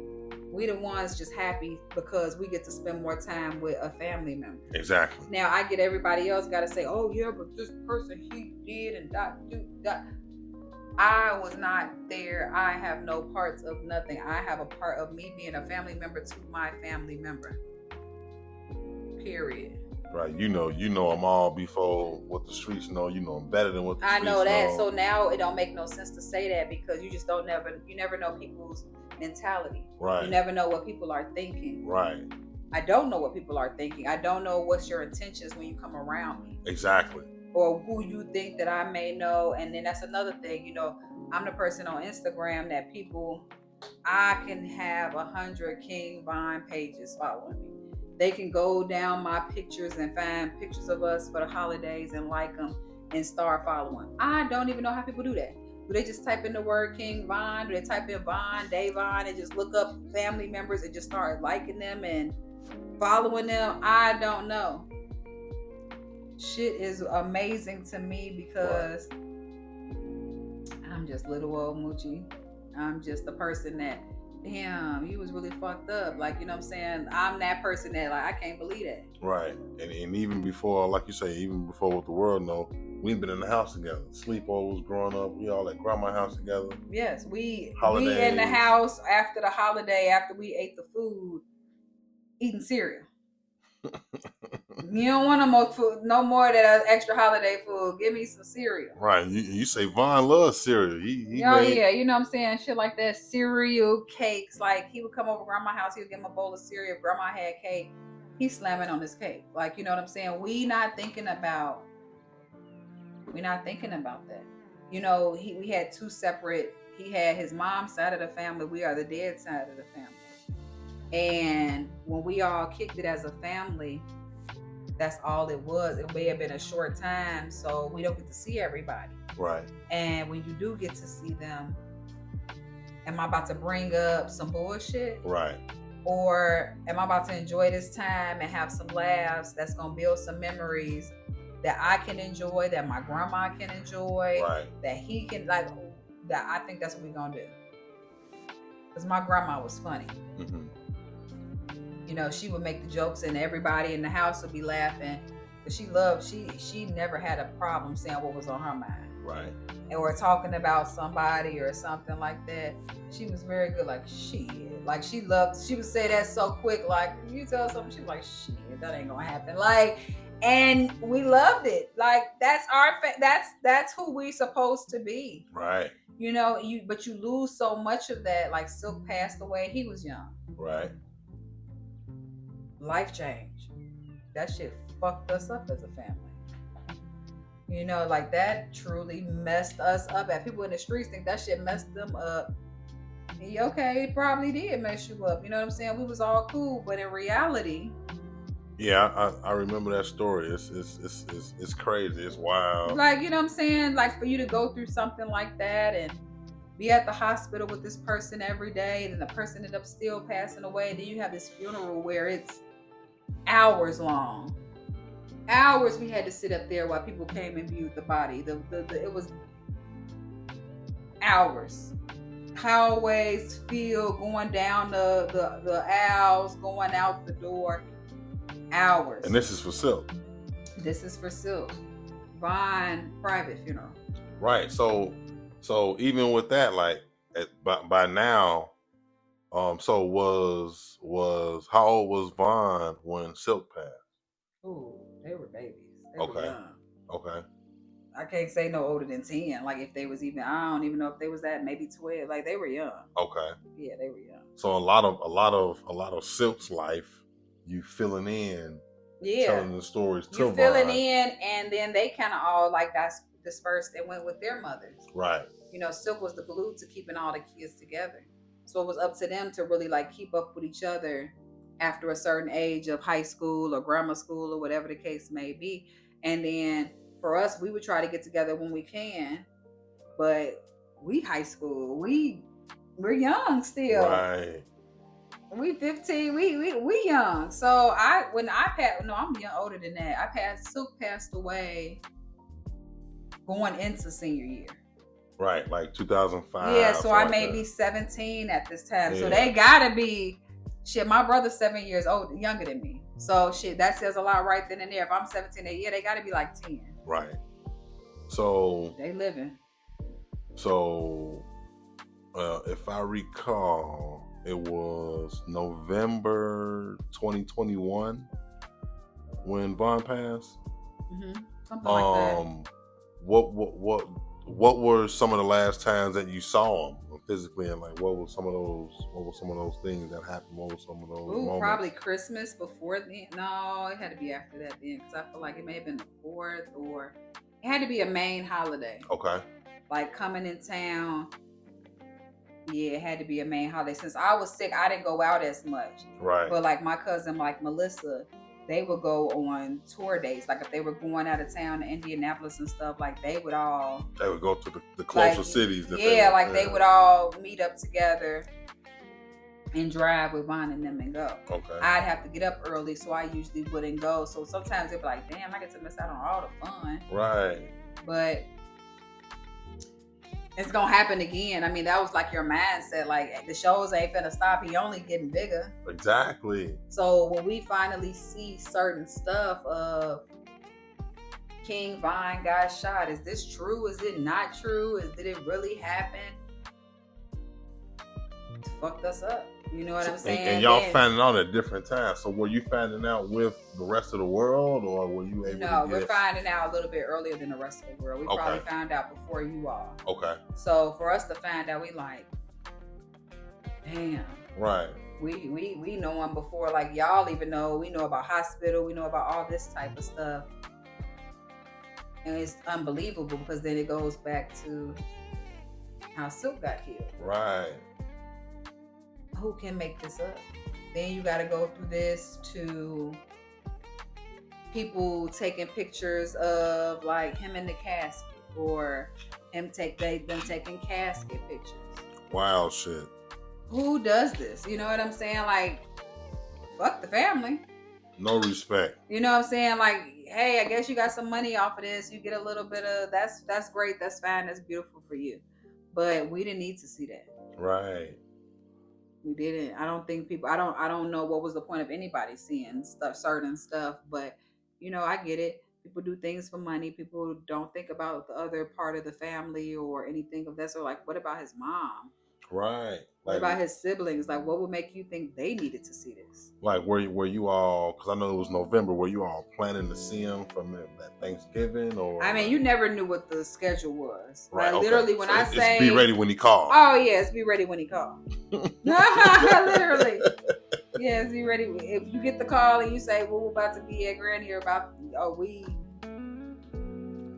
We the ones just happy because we get to spend more time with a family member. Exactly. Now, I get everybody else got to say, oh, yeah, but this person, he did and that. I was not there. I have no parts of nothing. I have a part of me being a family member to my family member. Period. Right, you know them all before what the streets know. You know them better than what the streets know. I know that. So now it don't make no sense to say that because you just you never know people's mentality. Right. You never know what people are thinking. Right. I don't know what people are thinking. I don't know what's your intentions when you come around me. Exactly. Or who you think that I may know. And then that's another thing, you know, I'm the person on Instagram that I can have 100 King Von pages following me. They can go down my pictures and find pictures of us for the holidays and like them and start following. I don't even know how people do that. Do they just type in the word King Von? Do they type in Von, Davon, and just look up family members and just start liking them and following them? I don't know. Shit is amazing to me because I'm just little old Moochie. I'm just the person that, damn, you was really fucked up. Like, you know what I'm saying? I'm that person that, like, I can't believe that. Right. And even before, like you say, even before what the world know, we've been in the house together. Sleepovers, growing up, we all at grandma's house together. Yes, we Holidays. In the house after the holiday, after we ate the food, eating cereal. You don't want no more food, no more of that extra holiday food. Give me some cereal. Right. You say Von loves cereal. Yeah, you know what I'm saying? Shit like that. Cereal, cakes. Like, he would come over to grandma's house, he would give him a bowl of cereal. Grandma had cake. He's slamming on this cake. Like, you know what I'm saying? We're not thinking about that. You know, we had two separate, he had his mom's side of the family. We are the dead side of the family. And when we all kicked it as a family, that's all it was. It may have been a short time, so we don't get to see everybody. Right. And when you do get to see them, am I about to bring up some bullshit? Right. Or am I about to enjoy this time and have some laughs that's going to build some memories that I can enjoy, that my grandma can enjoy, right, that he can, like, that I think that's what we're going to do. Because my grandma was funny. Mm-hmm. You know, she would make the jokes and everybody in the house would be laughing. But she never had a problem saying what was on her mind. Right. Or talking about somebody or something like that. She was very good, like, shit. Like, she would say that so quick, like, you tell her something, she was like, shit, that ain't gonna happen. Like, and we loved it. Like, that's that's who we supposed to be. Right. You know, but you lose so much of that. Like, Silk passed away, he was young. Right. Life change. That shit fucked us up as a family. You know, like, that truly messed us up. And people in the streets think that shit messed them up. Okay, it probably did mess you up. You know what I'm saying? We was all cool, but in reality, yeah, I remember that story. It's crazy. It's wild. Like, you know what I'm saying? Like, for you to go through something like that and be at the hospital with this person every day, and the person ended up still passing away. Then you have this funeral where it's hours long. Hours we had to sit up there while people came and viewed the body. It was hours. Hallways filled, going down the aisles, going out the door. Hours. And this is for Silk. This is for Silk. Von private funeral. Right. So even with that, like by now, so was how old was Vaughn when Silk passed? Ooh, they were babies. They were Okay. young. Okay. I can't say no older than 10. Like if they was even, I don't even know if they was that, maybe 12. Like they were young. Okay. Yeah, they were young. So a lot of Silk's life, you filling in, telling the stories to You filling Vaughn. in, and then they kind of all like got dispersed and went with their mothers. Right. You know, Silk was the glue to keeping all the kids together. So it was up to them to really like keep up with each other after a certain age of high school or grammar school or whatever the case may be. And then for us, we would try to get together when we can, but we high school, we're young still. Right. We 15, we young. So when I passed, no, I'm young, older than that. Silk passed away going into senior year. Right, like 2005. Yeah, so I may like be 17 at this time. Yeah. So they gotta be, shit, my brother's 7 years younger than me. So shit, that says a lot right then and there. If I'm 17, they gotta be like 10. Right. So they living. So if I recall, it was November 2021 when Vaughn passed. Something like that. What were some of the last times that you saw him physically, and like what were some of those things that happened? What were some of those moments? Probably Christmas before then. No, it had to be after that then, because I feel like it may have been the 4th, or it had to be a main holiday. Okay. Like coming in town. Yeah, it had to be a main holiday. Since I was sick, I didn't go out as much. Right. But like my cousin, like Melissa, they would go on tour dates. Like if they were going out of town to Indianapolis and stuff, like they would go to the closer cities. They would all meet up together and drive with Vaughn and them and go. Okay. I'd have to get up early, so I usually wouldn't go. So sometimes they'd be like, damn, I get to miss out on all the fun. Right. But it's gonna happen again. I mean, that was like your mindset. Like the shows ain't finna stop. He only getting bigger. Exactly. So when we finally see certain stuff of King Vine got shot, is this true? Is it not true? Did it really happen? It fucked us up. You know what I'm saying? And y'all finding out at different times. So were you finding out with the rest of the world, or were you able to No, we're finding out a little bit earlier than the rest of the world. We probably found out before you all. Okay. So for us to find out, we like, damn. Right. We know him before, like y'all even know. We know about hospital. We know about all this type of stuff. And it's unbelievable because then it goes back to how Silk got killed. Right. Who can make this up? Then you got to go through this to people taking pictures of like him in the casket, or them taking casket pictures. Wild shit. Who does this? You know what I'm saying? Like, fuck the family. No respect. You know what I'm saying? Like, hey, I guess you got some money off of this. You get a little bit of that's great. That's fine. That's beautiful for you. But we didn't need to see that. Right. We didn't. I don't think people. I don't know what was the point of anybody seeing certain stuff. But you know, I get it. People do things for money. People don't think about the other part of the family or anything of that sort. Like, what about his mom? Right. What about his siblings? Like, what would make you think they needed to see this? Like, were you all? Because I know it was November. Were you all planning to see him from that Thanksgiving? Or I mean, you never knew what the schedule was. Right. Like, literally, when I say, be ready when he called. Oh yes, be ready when he called. Literally. Yes, be ready. If you get the call and you say, "Well, we're about to be at Granny," or we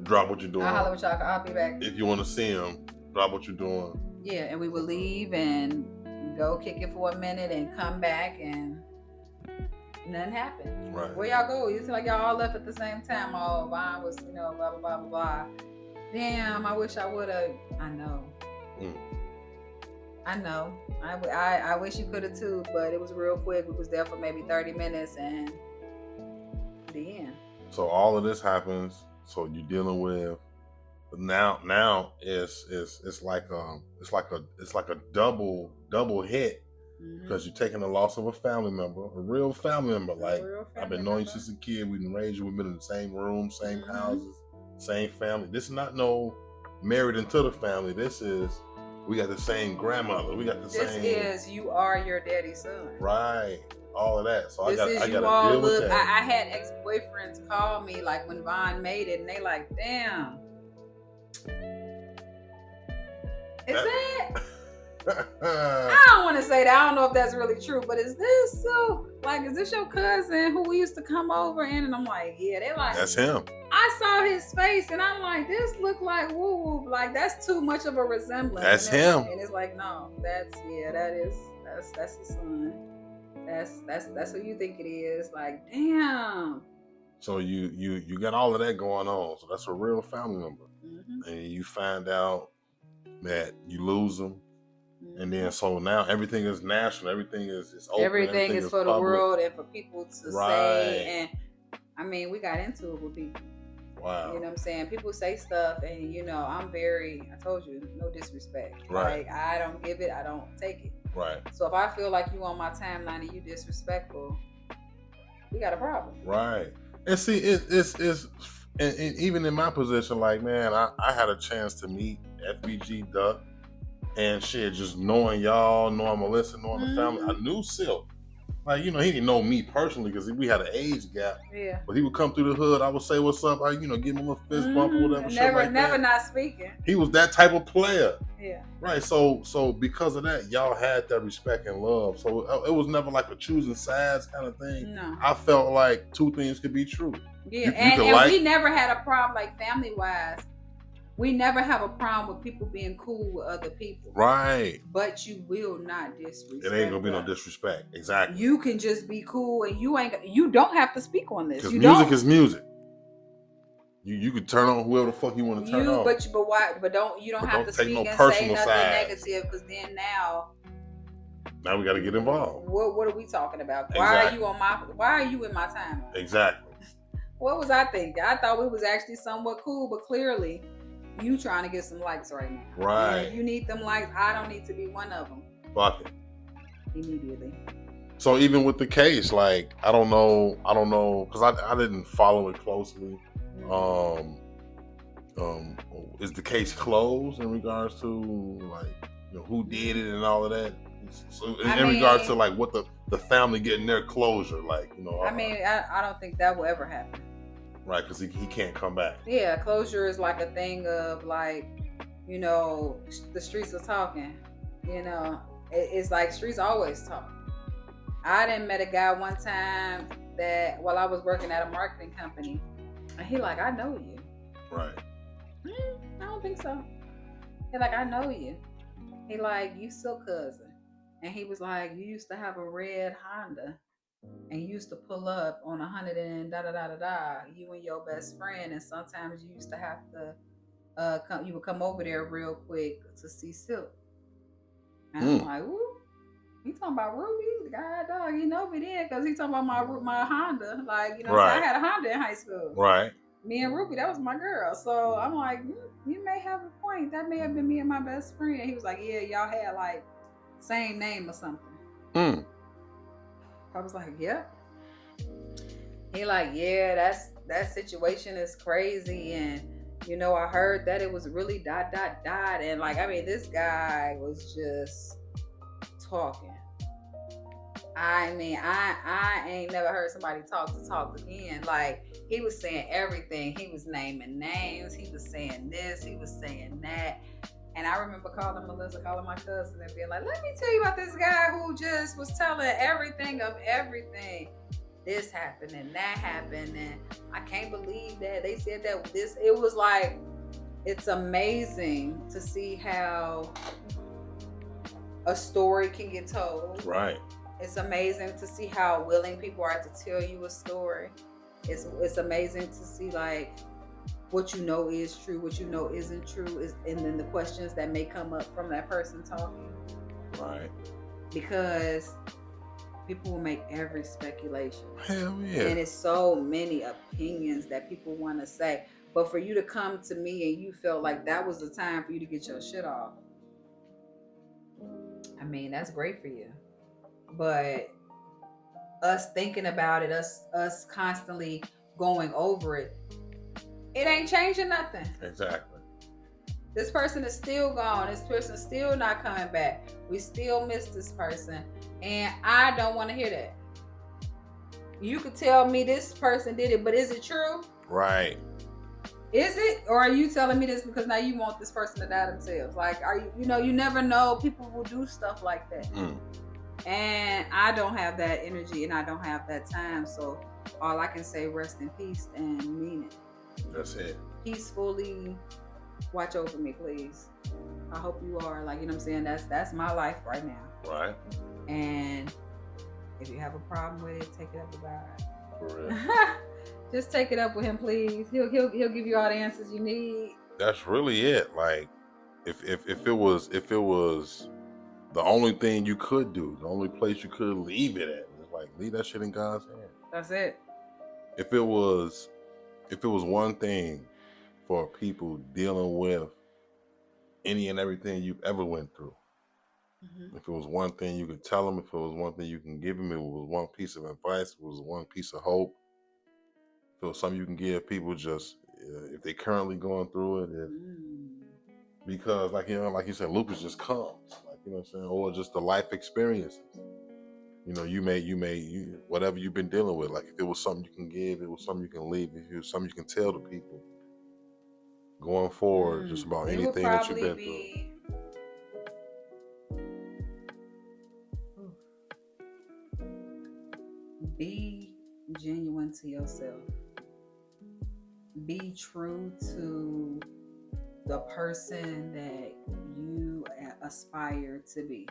drop what you're doing. I'll holler with y'all. I'll be back. If you want to see him, drop what you're doing. Yeah, and we would leave and go kick it for a minute and come back, and nothing happened. Right. Where y'all go? You feel like y'all all left at the same time. Oh, Vaughn was, blah, blah, blah, blah, blah. Damn, I wish I would have. I know. I know. I wish you could have too, but it was real quick. We was there for maybe 30 minutes and the end. So all of this happens. So you're dealing with now it's like a double hit, because you're taking the loss of a family member, a real family member. Like, I've been knowing you since a kid. We've been raised. We've been in the same room, same houses, same family. This is not no married into the family. This is, we got the same grandmother. We got the This same. is you are your daddy's son. Right. All of that. So This I is got you to all deal with look. that. I had ex-boyfriends call me like when Vaughn made it, and they like, damn. Is that? I don't want to say that. I don't know if that's really true, but is this so? Like, is this your cousin who we used to come over in? And I'm like, yeah. They're like, that's him. I saw his face, and I'm like, this look like woo woo. Like, that's too much of a resemblance. That's and him. And it's like, no, that's his son. That's who you think it is. Like, damn. So you got all of that going on. So that's a real family member. Mm-hmm. And you find out that you lose them. And then so now everything is national. Everything is open. Everything is for public. The world and for people to say. And I mean, we got into it with people. Wow. You know what I'm saying? People say stuff, and I'm very, I told you, no disrespect. Right. Like, I don't give it, I don't take it. Right. So if I feel like you on my timeline and you disrespectful, we got a problem. Right. And see, it's and even in my position, like, man, I had a chance to meet FBG Duck and shit, just knowing y'all, knowing Melissa, knowing the family. I knew Silk. Like, he didn't know me personally because we had an age gap. Yeah. But he would come through the hood. I would say, what's up? I, give him a little fist bump or whatever. Never not speaking. He was that type of player. Yeah. Right. So because of that, y'all had that respect and love. So it was never like a choosing sides kind of thing. No. I felt like two things could be true. Yeah. And we never had a problem, like, family-wise. We never have a problem with people being cool with other people. Right. But you will not disrespect. It ain't gonna be no disrespect. Exactly. You can just be cool, and you don't have to speak on this. Because music is music. You could turn on whoever the fuck you want to turn on. But you don't have to speak and say nothing negative, because then now we got to get involved. What are we talking about? Exactly. Why are you in my timeline? Exactly. What was I thinking? I thought we was actually somewhat cool, but clearly you trying to get some likes right now. Right. And if you need them likes, I don't need to be one of them. Fuck it. Immediately. So even with the case, like, I don't know, because I didn't follow it closely. Is the case closed in regards to, like, who did it and all of that? So in regards to, like, what the family getting their closure, like, I don't think that will ever happen. Right, because he can't come back. Yeah, closure is like a thing of, like, the streets are talking. It's like streets always talk. I done met a guy one time that while I was working at a marketing company, and he like, I know you. Right. I don't think so. He like, I know you. He like, you still cousin. And he was like, you used to have a red Honda. And you used to pull up on 100 and da-da-da-da-da, you and your best friend, and sometimes you used to have to you would come over there real quick to see Silk. And I'm like, ooh, you talking about Ruby? God, dog, you know me then, because he talking about my Honda. Like, right. So I had a Honda in high school. Right. Me and Ruby, that was my girl. So I'm like, you may have a point. That may have been me and my best friend. He was like, yeah, y'all had, like, same name or something. I was like, yep. He like, yeah, that situation is crazy, and I heard that it was really ... And like, this guy was just talking. I ain't never heard somebody talk again. Like, he was saying everything. He was naming names. He was saying this. He was saying that. And I remember calling Melissa, calling my cousin, and being like, let me tell you about this guy who just was telling everything of everything. This happened and that happened. And I can't believe that they said that it was like, it's amazing to see how a story can get told. Right. It's amazing to see how willing people are to tell you a story. It's amazing to see, like, what you know is true, what you know isn't true, and then the questions that may come up from that person talking. Right. Because people will make every speculation. Hell yeah. And it's so many opinions that people want to say. But for you to come to me and you felt like that was the time for you to get your shit off, that's great for you. But us thinking about it, us constantly going over it, it ain't changing nothing. Exactly. This person is still gone. This person is still not coming back. We still miss this person. And I don't want to hear that. You could tell me this person did it, but is it true? Right. Is it? Or are you telling me this because now you want this person to die themselves? Like, are you, you never know. People will do stuff like that. And I don't have that energy and I don't have that time. So all I can say, rest in peace and mean it. That's it. Peacefully watch over me, please. I hope you are. Like, you know what I'm saying? That's my life right now. Right. And if you have a problem with it, take it up with God. For real. Just take it up with him, please. He'll give you all the answers you need. That's really it. Like, if it was the only thing you could do, the only place you could leave it at, it's like leave that shit in God's hands. That's it. If it was one thing for people dealing with any and everything you've ever went through, if it was one thing you could tell them, if it was one thing you can give them, if it was one piece of advice, if it was one piece of hope, if it was something you can give people, just if they're currently going through it, because like you said, lupus just comes, like, you know what I'm saying, or just the life experiences. You may whatever you've been dealing with, like if it was something you can give, it was something you can leave, if it was something you can tell the people going forward, just about anything that you've been through. Be genuine to yourself. Be true to the person that you aspire to be.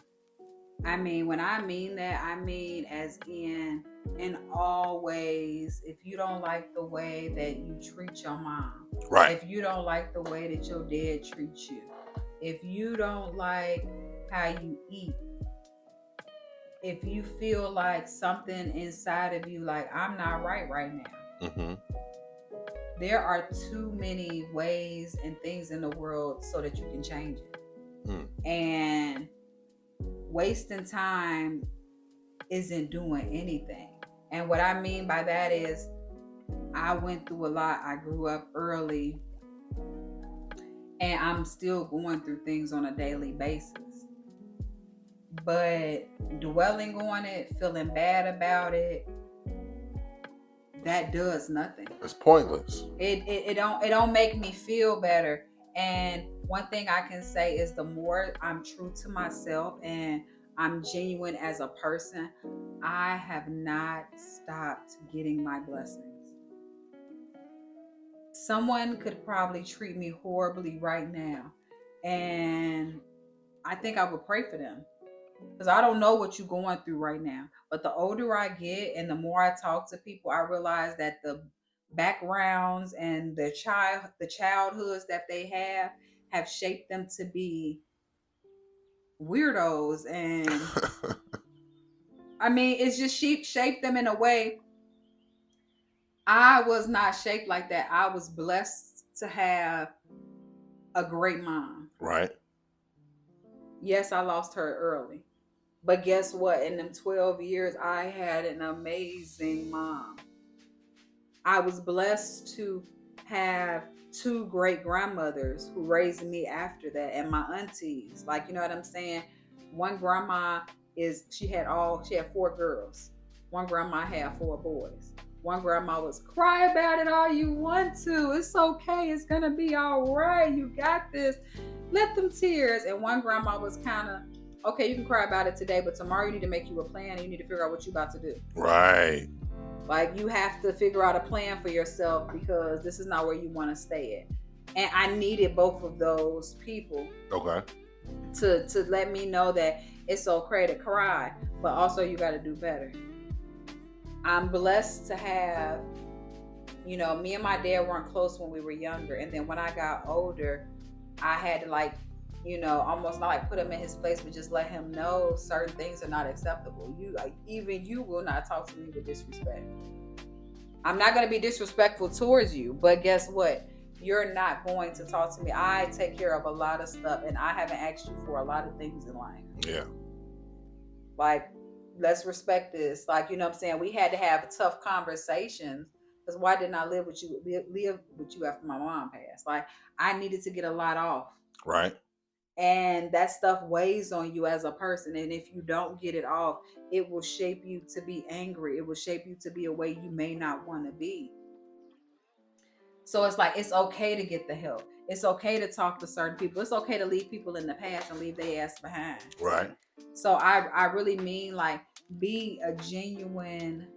I mean, when I mean that, I mean as in all ways. If you don't like the way that you treat your mom, right? If you don't like the way that your dad treats you, if you don't like how you eat, if you feel like something inside of you, like I'm not right now, there are too many ways and things in the world so that you can change it. And wasting time isn't doing anything. And what I mean by that is I went through a lot. I grew up early and I'm still going through things on a daily basis. But dwelling on it, feeling bad about it, that does nothing. It's pointless. It don't make me feel better. And one thing I can say is the more I'm true to myself and I'm genuine as a person, I have not stopped getting my blessings. Someone could probably treat me horribly right now, and I think I would pray for them. Because I don't know what you're going through right now. But the older I get and the more I talk to people, I realize that the backgrounds and the childhoods that they have shaped them to be weirdos. And I mean, it's just shaped them in a way. I was not shaped like that. I was blessed to have a great mom. Right. Yes, I lost her early. But guess what? In them 12 years, I had an amazing mom. I was blessed to have 2 great grandmothers who raised me after that, and my aunties. Like, you know what I'm saying? One grandma she had 4 girls. One grandma had 4 boys. One grandma was cry about it all you want to. It's okay. It's gonna be all right. You got this. Let them tears. And one grandma was kind of, okay, you can cry about it today, but tomorrow you need to make you a plan and you need to figure out what you're about to do. Right. Like, you have to figure out a plan for yourself because this is not where you want to stay at. And I needed both of those people. Okay. To let me know that it's okay to cry, but also you got to do better. I'm blessed to have, me and my dad weren't close when we were younger. And then when I got older, I had to almost not like put him in his place, but just let him know certain things are not acceptable. Even you will not talk to me with disrespect. I'm not going to be disrespectful towards you, but guess what? You're not going to talk to me. I take care of a lot of stuff, and I haven't asked you for a lot of things in life. Yeah. Like, let's respect this. Like, you know what I'm saying? We had to have tough conversations. Because why didn't I live with you after my mom passed? Like, I needed to get a lot off. Right. And that stuff weighs on you as a person. And if you don't get it off, it will shape you to be angry. It will shape you to be a way you may not want to be. So it's like, it's okay to get the help. It's okay to talk to certain people. It's okay to leave people in the past and leave their ass behind. Right. So I really mean, like, be a genuine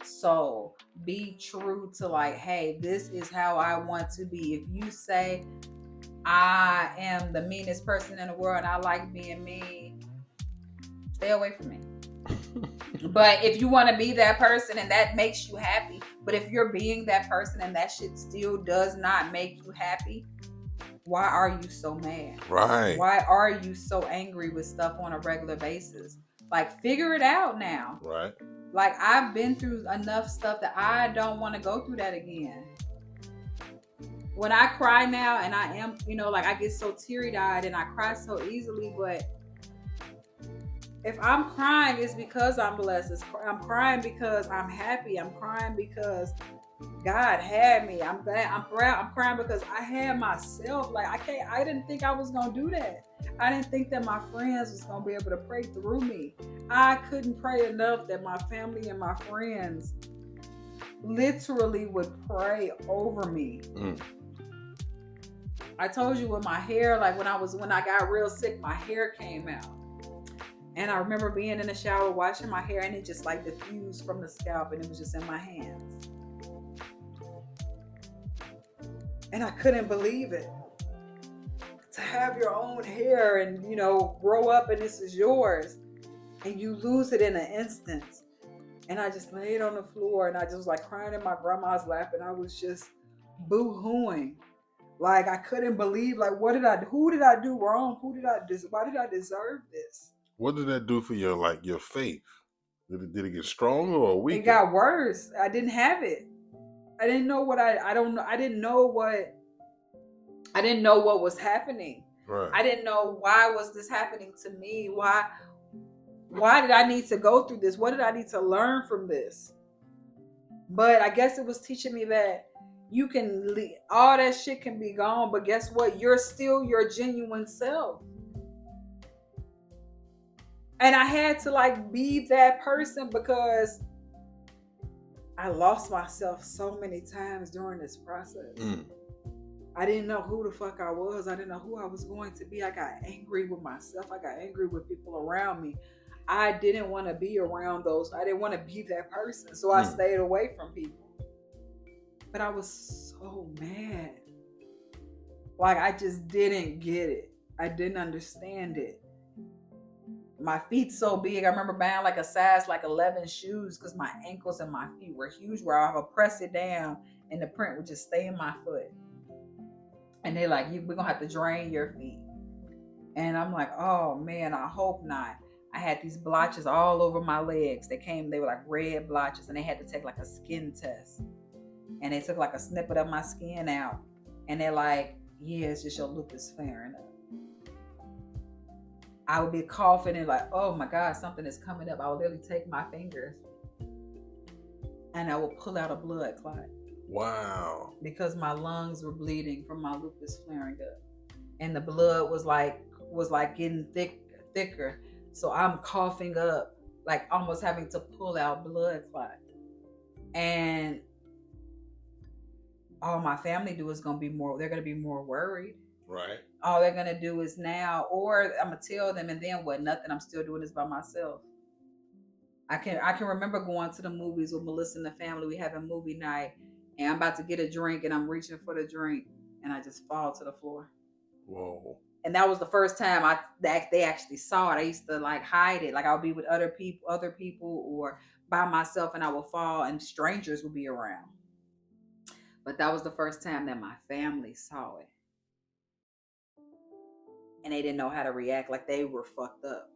soul. Be true to, like, hey, this is how I want to be. If you say I am the meanest person in the world and I like being mean, stay away from me. But if you want to be that person and that makes you happy, but if you're being that person and that shit still does not make you happy, why are you so mad? Right. Why are you so angry with stuff on a regular basis? Like, figure it out now. Right. Like, I've been through enough stuff that I don't want to go through that again. When I cry now, and I am, like, I get so teary-eyed and I cry so easily, but if I'm crying, it's because I'm blessed. I'm crying because I'm happy. I'm crying because God had me. I'm glad. I'm proud. I'm crying because I had myself. Like, I didn't think I was gonna do that. I didn't think that my friends was gonna be able to pray through me. I couldn't pray enough that my family and my friends literally would pray over me. I told you with my hair, like when I got real sick, my hair came out. And I remember being in the shower, washing my hair, and it just like diffused from the scalp, and it was just in my hands. And I couldn't believe it. To have your own hair and, grow up and this is yours, and you lose it in an instant. And I just laid on the floor and I just was like crying in my grandma's lap, and I was just boo-hooing. Like, I couldn't believe, like, who did I do wrong? Why did I deserve this? What did that do for your faith? Did it get stronger or weaker? It got worse. I didn't have it. I didn't know what I didn't know what was happening. Right. I didn't know why was this happening to me? Why did I need to go through this? What did I need to learn from this? But I guess it was teaching me that you can all that shit can be gone, but guess what? You're still your genuine self. And I had to like be that person because I lost myself so many times during this process. I didn't know who the fuck I was. I didn't know who I was going to be. I got angry with myself. I got angry with people around me. I didn't want to be around those. I didn't want to be that person. So I stayed away from people. But I was so mad. Like, I just didn't get it. I didn't understand it. My feet so big. I remember buying like a size like 11 shoes because my ankles and my feet were huge, where I would press it down and the print would just stay in my foot. And they're like, we're going to have to drain your feet. And I'm like, oh man, I hope not. I had these blotches all over my legs. They were like red blotches, and they had to take like a skin test. And they took like a snippet of my skin out. And they're like, yeah, it's just your lupus flaring up. I would be coughing and like, oh my God, something is coming up. I would literally take my fingers and I would pull out a blood clot. Wow. Because my lungs were bleeding from my lupus flaring up. And the blood was like getting thicker. So I'm coughing up, like almost having to pull out blood clot. And all my family do is they're going to be more worried. Right. All they're going to do is now, or I'm going to tell them, and then what? Nothing. I'm still doing this by myself. I can remember going to the movies with Melissa and the family. We have a movie night, and I'm about to get a drink, and I'm reaching for the drink, and I just fall to the floor. Whoa. And that was the first time they actually saw it. I used to like hide it. Like I would be with other people or by myself, and I would fall, and strangers would be around. But that was the first time that my family saw it. And they didn't know how to react. Like, they were fucked up.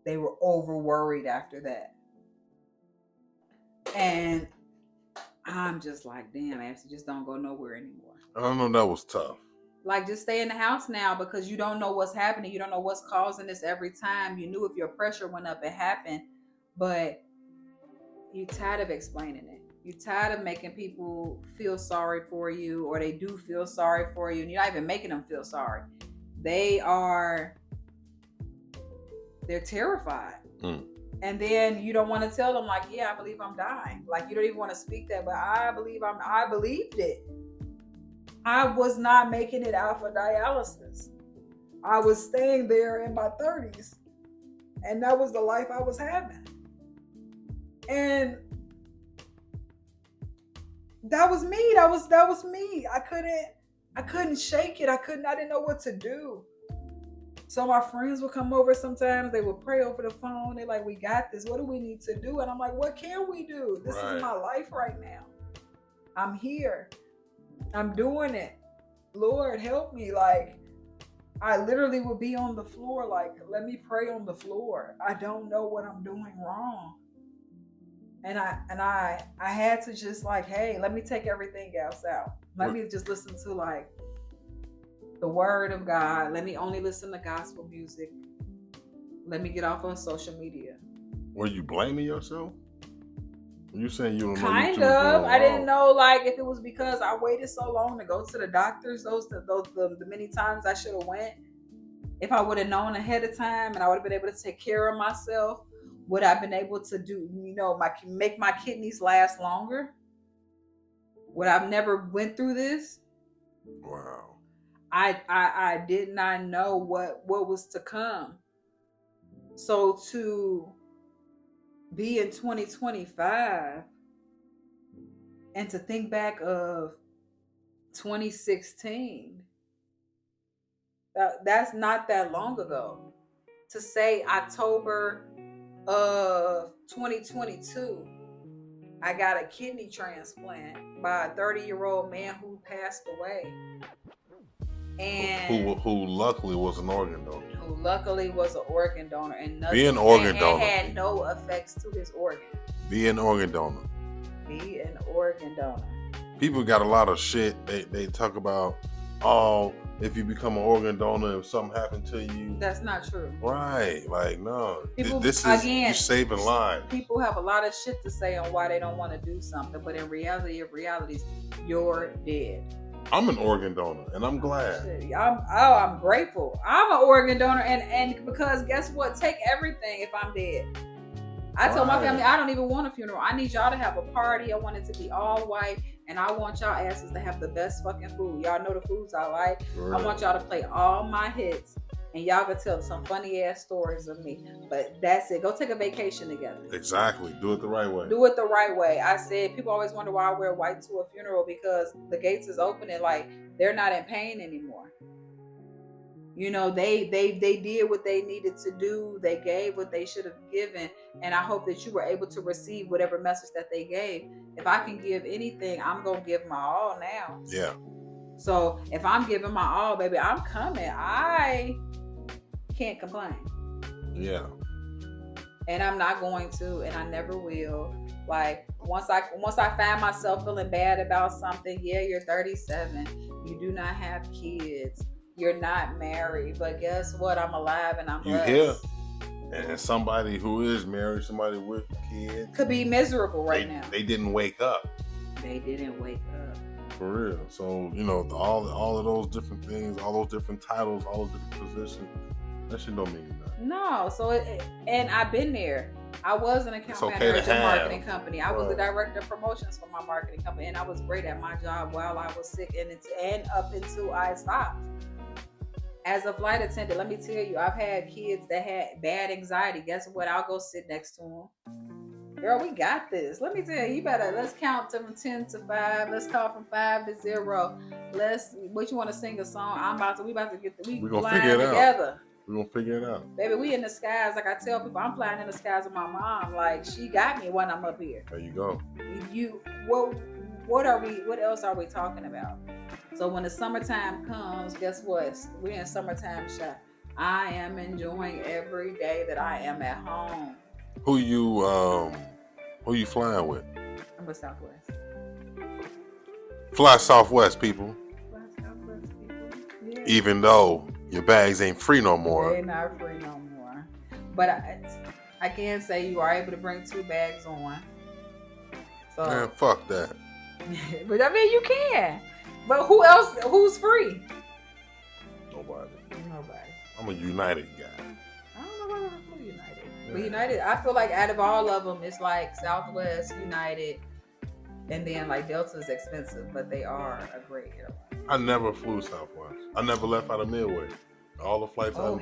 They were over worried after that. And I'm just like, damn, Ashley, just don't go nowhere anymore. I don't know, that was tough. Like, just stay in the house now, because you don't know what's happening. You don't know what's causing this every time. You knew if your pressure went up, it happened. But you're tired of explaining it. You're tired of making people feel sorry for you, or they do feel sorry for you, and you're not even making them feel sorry. they're terrified. And then you don't want to tell them, like, yeah, I believe I'm dying. Like, you don't even want to speak that, but I believed it. I was not making it out for dialysis. I was staying there in my 30s. And that was the life I was having. And that was me. That was me. I couldn't shake it. I didn't know what to do. So my friends would come over sometimes. They would pray over the phone. They're like, we got this. What do we need to do? And I'm like, what can we do? This is my life right now. I'm here. I'm doing it. Lord, help me. Like, I literally would be on the floor. Like, let me pray on the floor. I don't know what I'm doing wrong. And I had to just like, hey, let me take everything else out. Let me just listen to like the word of God. Let me only listen to gospel music. Let me get off on social media. Were you blaming yourself? You saying you don't know? Kind of. I didn't know, like, if it was because I waited so long to go to the doctors. The many times I should have went. If I would have known ahead of time, and I would have been able to take care of myself, would I have been able to do, make my kidneys last longer? Would I have never went through this? Wow. I did not know what was to come. So to be in 2025 and to think back of 2016, that's not that long ago. To say October of 2022, I got a kidney transplant by a 30-year-old man who passed away. And who luckily was an organ donor. And nothing, be an organ donor. Had no effects to his organ. Be an organ donor. People got a lot of shit. They talk about, oh, if you become an organ donor, if something happened to you. That's not true. Right. Like, no. People, this is you saving lives. People have a lot of shit to say on why they don't want to do something, but in reality of realities, you're dead. I'm an organ donor, and I'm glad. I'm grateful. I'm an organ donor, and because guess what? Take everything if I'm dead. I told my family I don't even want a funeral. I need y'all to have a party. I want it to be all white, and I want y'all asses to have the best fucking food. Y'all know the foods I like. Right. I want y'all to play all my hits, and y'all can tell some funny ass stories of me. But that's it. Go take a vacation together. Exactly. Do it the right way. I said people always wonder why I wear white to a funeral, because the gates is open and like they're not in pain anymore. They did what they needed to do. They gave what they should have given. And I hope that you were able to receive whatever message that they gave. If I can give anything, I'm going to give my all now. Yeah. So if I'm giving my all, baby, I'm coming. I can't complain. Yeah. And I'm not going to, and I never will. Like, once I find myself feeling bad about something, yeah, you're 37. You do not have kids. You're not married, but guess what? I'm alive and I'm blessed. You here. And somebody who is married, somebody with kids, could be miserable now. They didn't wake up. For real. So, all of those different things, all those different titles, all those different positions, that shit don't mean nothing. No. So, and I've been there. I was an account manager at a marketing company. I was the director of promotions for my marketing company, and I was great at my job while I was sick and up until I stopped. As a flight attendant, let me tell you, I've had kids that had bad anxiety. Guess what? I'll go sit next to them. Girl, we got this. Let me tell you, let's count from 10 to 5. Let's call from 5 to 0. What you want to sing a song? We flying together. We're going to figure it out. Baby, we in the skies. Like I tell people, I'm flying in the skies with my mom. Like, she got me when I'm up here. There you go. What else are we talking about? So when the summertime comes, guess what? We're in summertime shot. I am enjoying every day that I am at home. Who you flying with? I'm with Southwest. Fly Southwest, people. Yeah. Even though your bags ain't free no more. They're not free no more. But I can say you are able to bring 2 bags on. So, man, fuck that. But I mean, you can. But who else? Who's free? Nobody. I'm a United guy. I don't know why I'm for United. But United, I feel like out of all of them, it's like Southwest, United, and then like Delta is expensive, but they are a great airline. I never flew Southwest. I never left out of Midway. All the flights I took.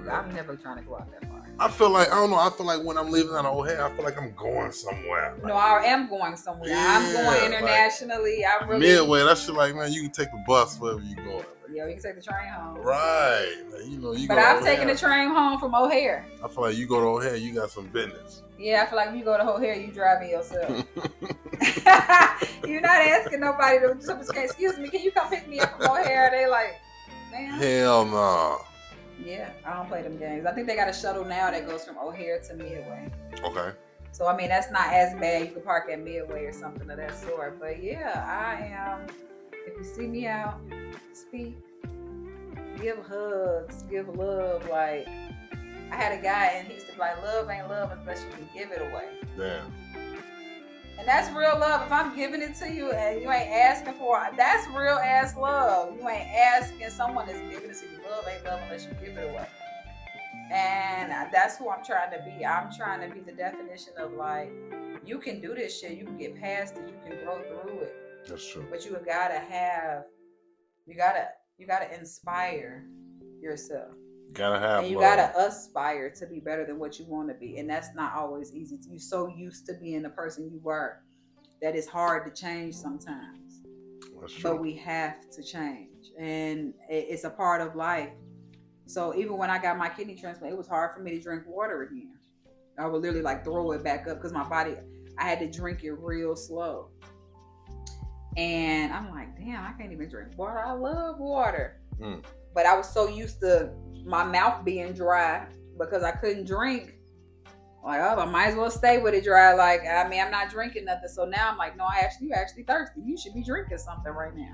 I'm never trying to go out that far. I feel like, I don't know, I feel like when I'm leaving out of O'Hare, I feel like I'm going somewhere. No, I am going somewhere. I'm going internationally. I'm really... Midway, that shit like, man, you can take the bus wherever you going. Yeah, you can take the train home. Right. Like, but I've taken the train home from O'Hare. I feel like you go to O'Hare, you got some business. Yeah, I feel like when you go to O'Hare, you drive it yourself. You're not asking nobody to, excuse me, can you come pick me up from O'Hare? They like, man. Hell no. Nah. Yeah, I don't play them games. I think they got a shuttle now that goes from O'Hare to Midway. Okay. So, I mean, that's not as bad. You can park at Midway or something of that sort. But yeah, I am, if you see me out, speak, give hugs, give love. Like, I had a guy and he used to be like, love ain't love unless you can give it away. Damn. And that's real love. If I'm giving it to you and you ain't asking for it, that's real ass love. You ain't asking someone that's giving it to you. Love ain't love unless you give it away. And that's who I'm trying to be. I'm trying to be the definition of like, you can do this shit. You can get past it. You can grow through it. That's true. But you gotta inspire yourself. And you gotta aspire to be better than what you want to be, and that's not always easy. You're so used to being the person you were that it's hard to change sometimes. That's true. But we have to change, and it's a part of life. So even when I got my kidney transplant, it was hard for me to drink water again. I would literally like throw it back up because my body, I had to drink it real slow. And I'm like, damn, I can't even drink water. I love water. But I was so used to my mouth being dry because I couldn't drink. Like, oh, I might as well stay with it dry. Like, I mean, I'm not you nothing. So now I'm like, no, you actually thirsty. You should be drinking something right now.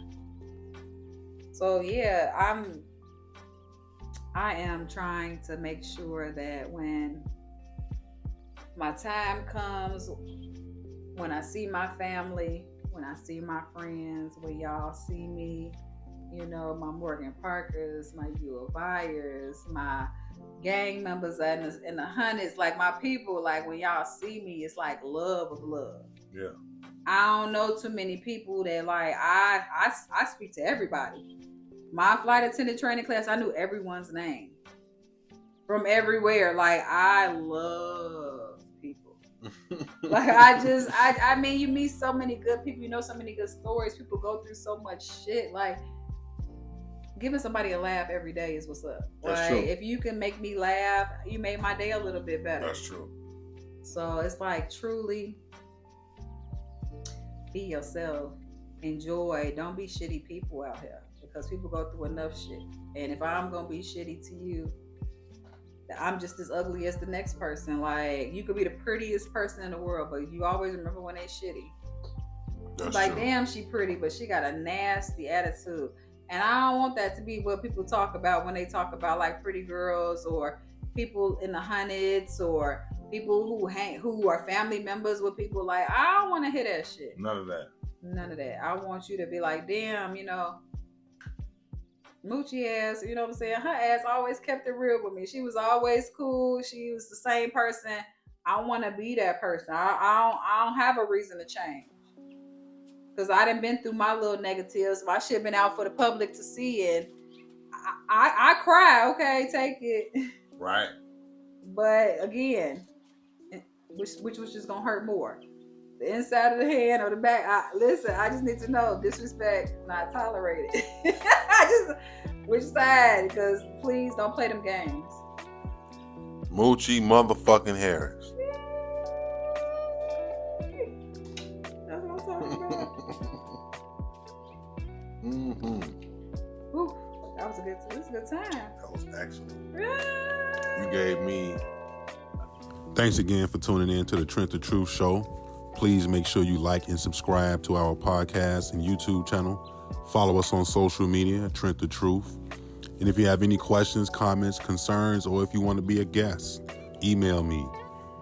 So yeah, I am trying to make sure that when my time comes, when I see my family, when I see my friends, when y'all see me, you know, my Morgan Parkers, my U of Iers, my gang members in the hundreds, like my people, like when y'all see me, it's like love of love. Yeah. I don't know too many people that like, I speak to everybody. My flight attendant training class, I knew everyone's name from everywhere. Like, I love people. Like, I mean, you meet so many good people, you know so many good stories. People go through so much shit. Like, giving somebody a laugh every day is what's up. That's true. If you can make me laugh, you made my day a little bit better. That's true. So it's like, truly be yourself. Enjoy. Don't be shitty people out here because people go through enough shit. And if I'm going to be shitty to you, I'm just as ugly as the next person. Like, you could be the prettiest person in the world, but you always remember when they shitty. That's like, true. Damn, she pretty, but she got a nasty attitude. And I don't want that to be what people talk about when they talk about like pretty girls or people in the hundreds or people who are family members with people. Like, I don't want to hear that shit. None of that. I want you to be like, damn, you know, Moochie ass, you know what I'm saying? Her ass always kept it real with me. She was always cool. She was the same person. I want to be that person. I don't have a reason to change. Because I done been through my little negatives. My shit been out for the public to see. And I cry. Okay, take it. Right. But again, which was just going to hurt more. The inside of the hand or the back. Listen, I just need to know. Disrespect, not tolerated. Which side? Because please don't play them games. Moochie motherfucking Harris. That's what I'm talking about. Ooh, that was a good time. That was excellent. You gave me. Thanks again for tuning in to the Trent the Truth Show. Please make sure you like and subscribe to our podcast and YouTube channel. Follow us on social media, Trent the Truth. And if you have any questions, comments, concerns, or if you want to be a guest, email me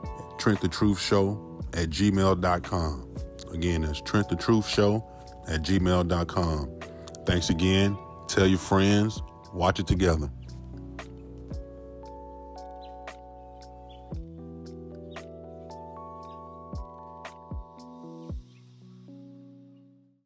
at TrentTheTruthShow@gmail.com. Again, that's TrentTheTruthShow@gmail.com. Thanks again. Tell your friends. Watch it together.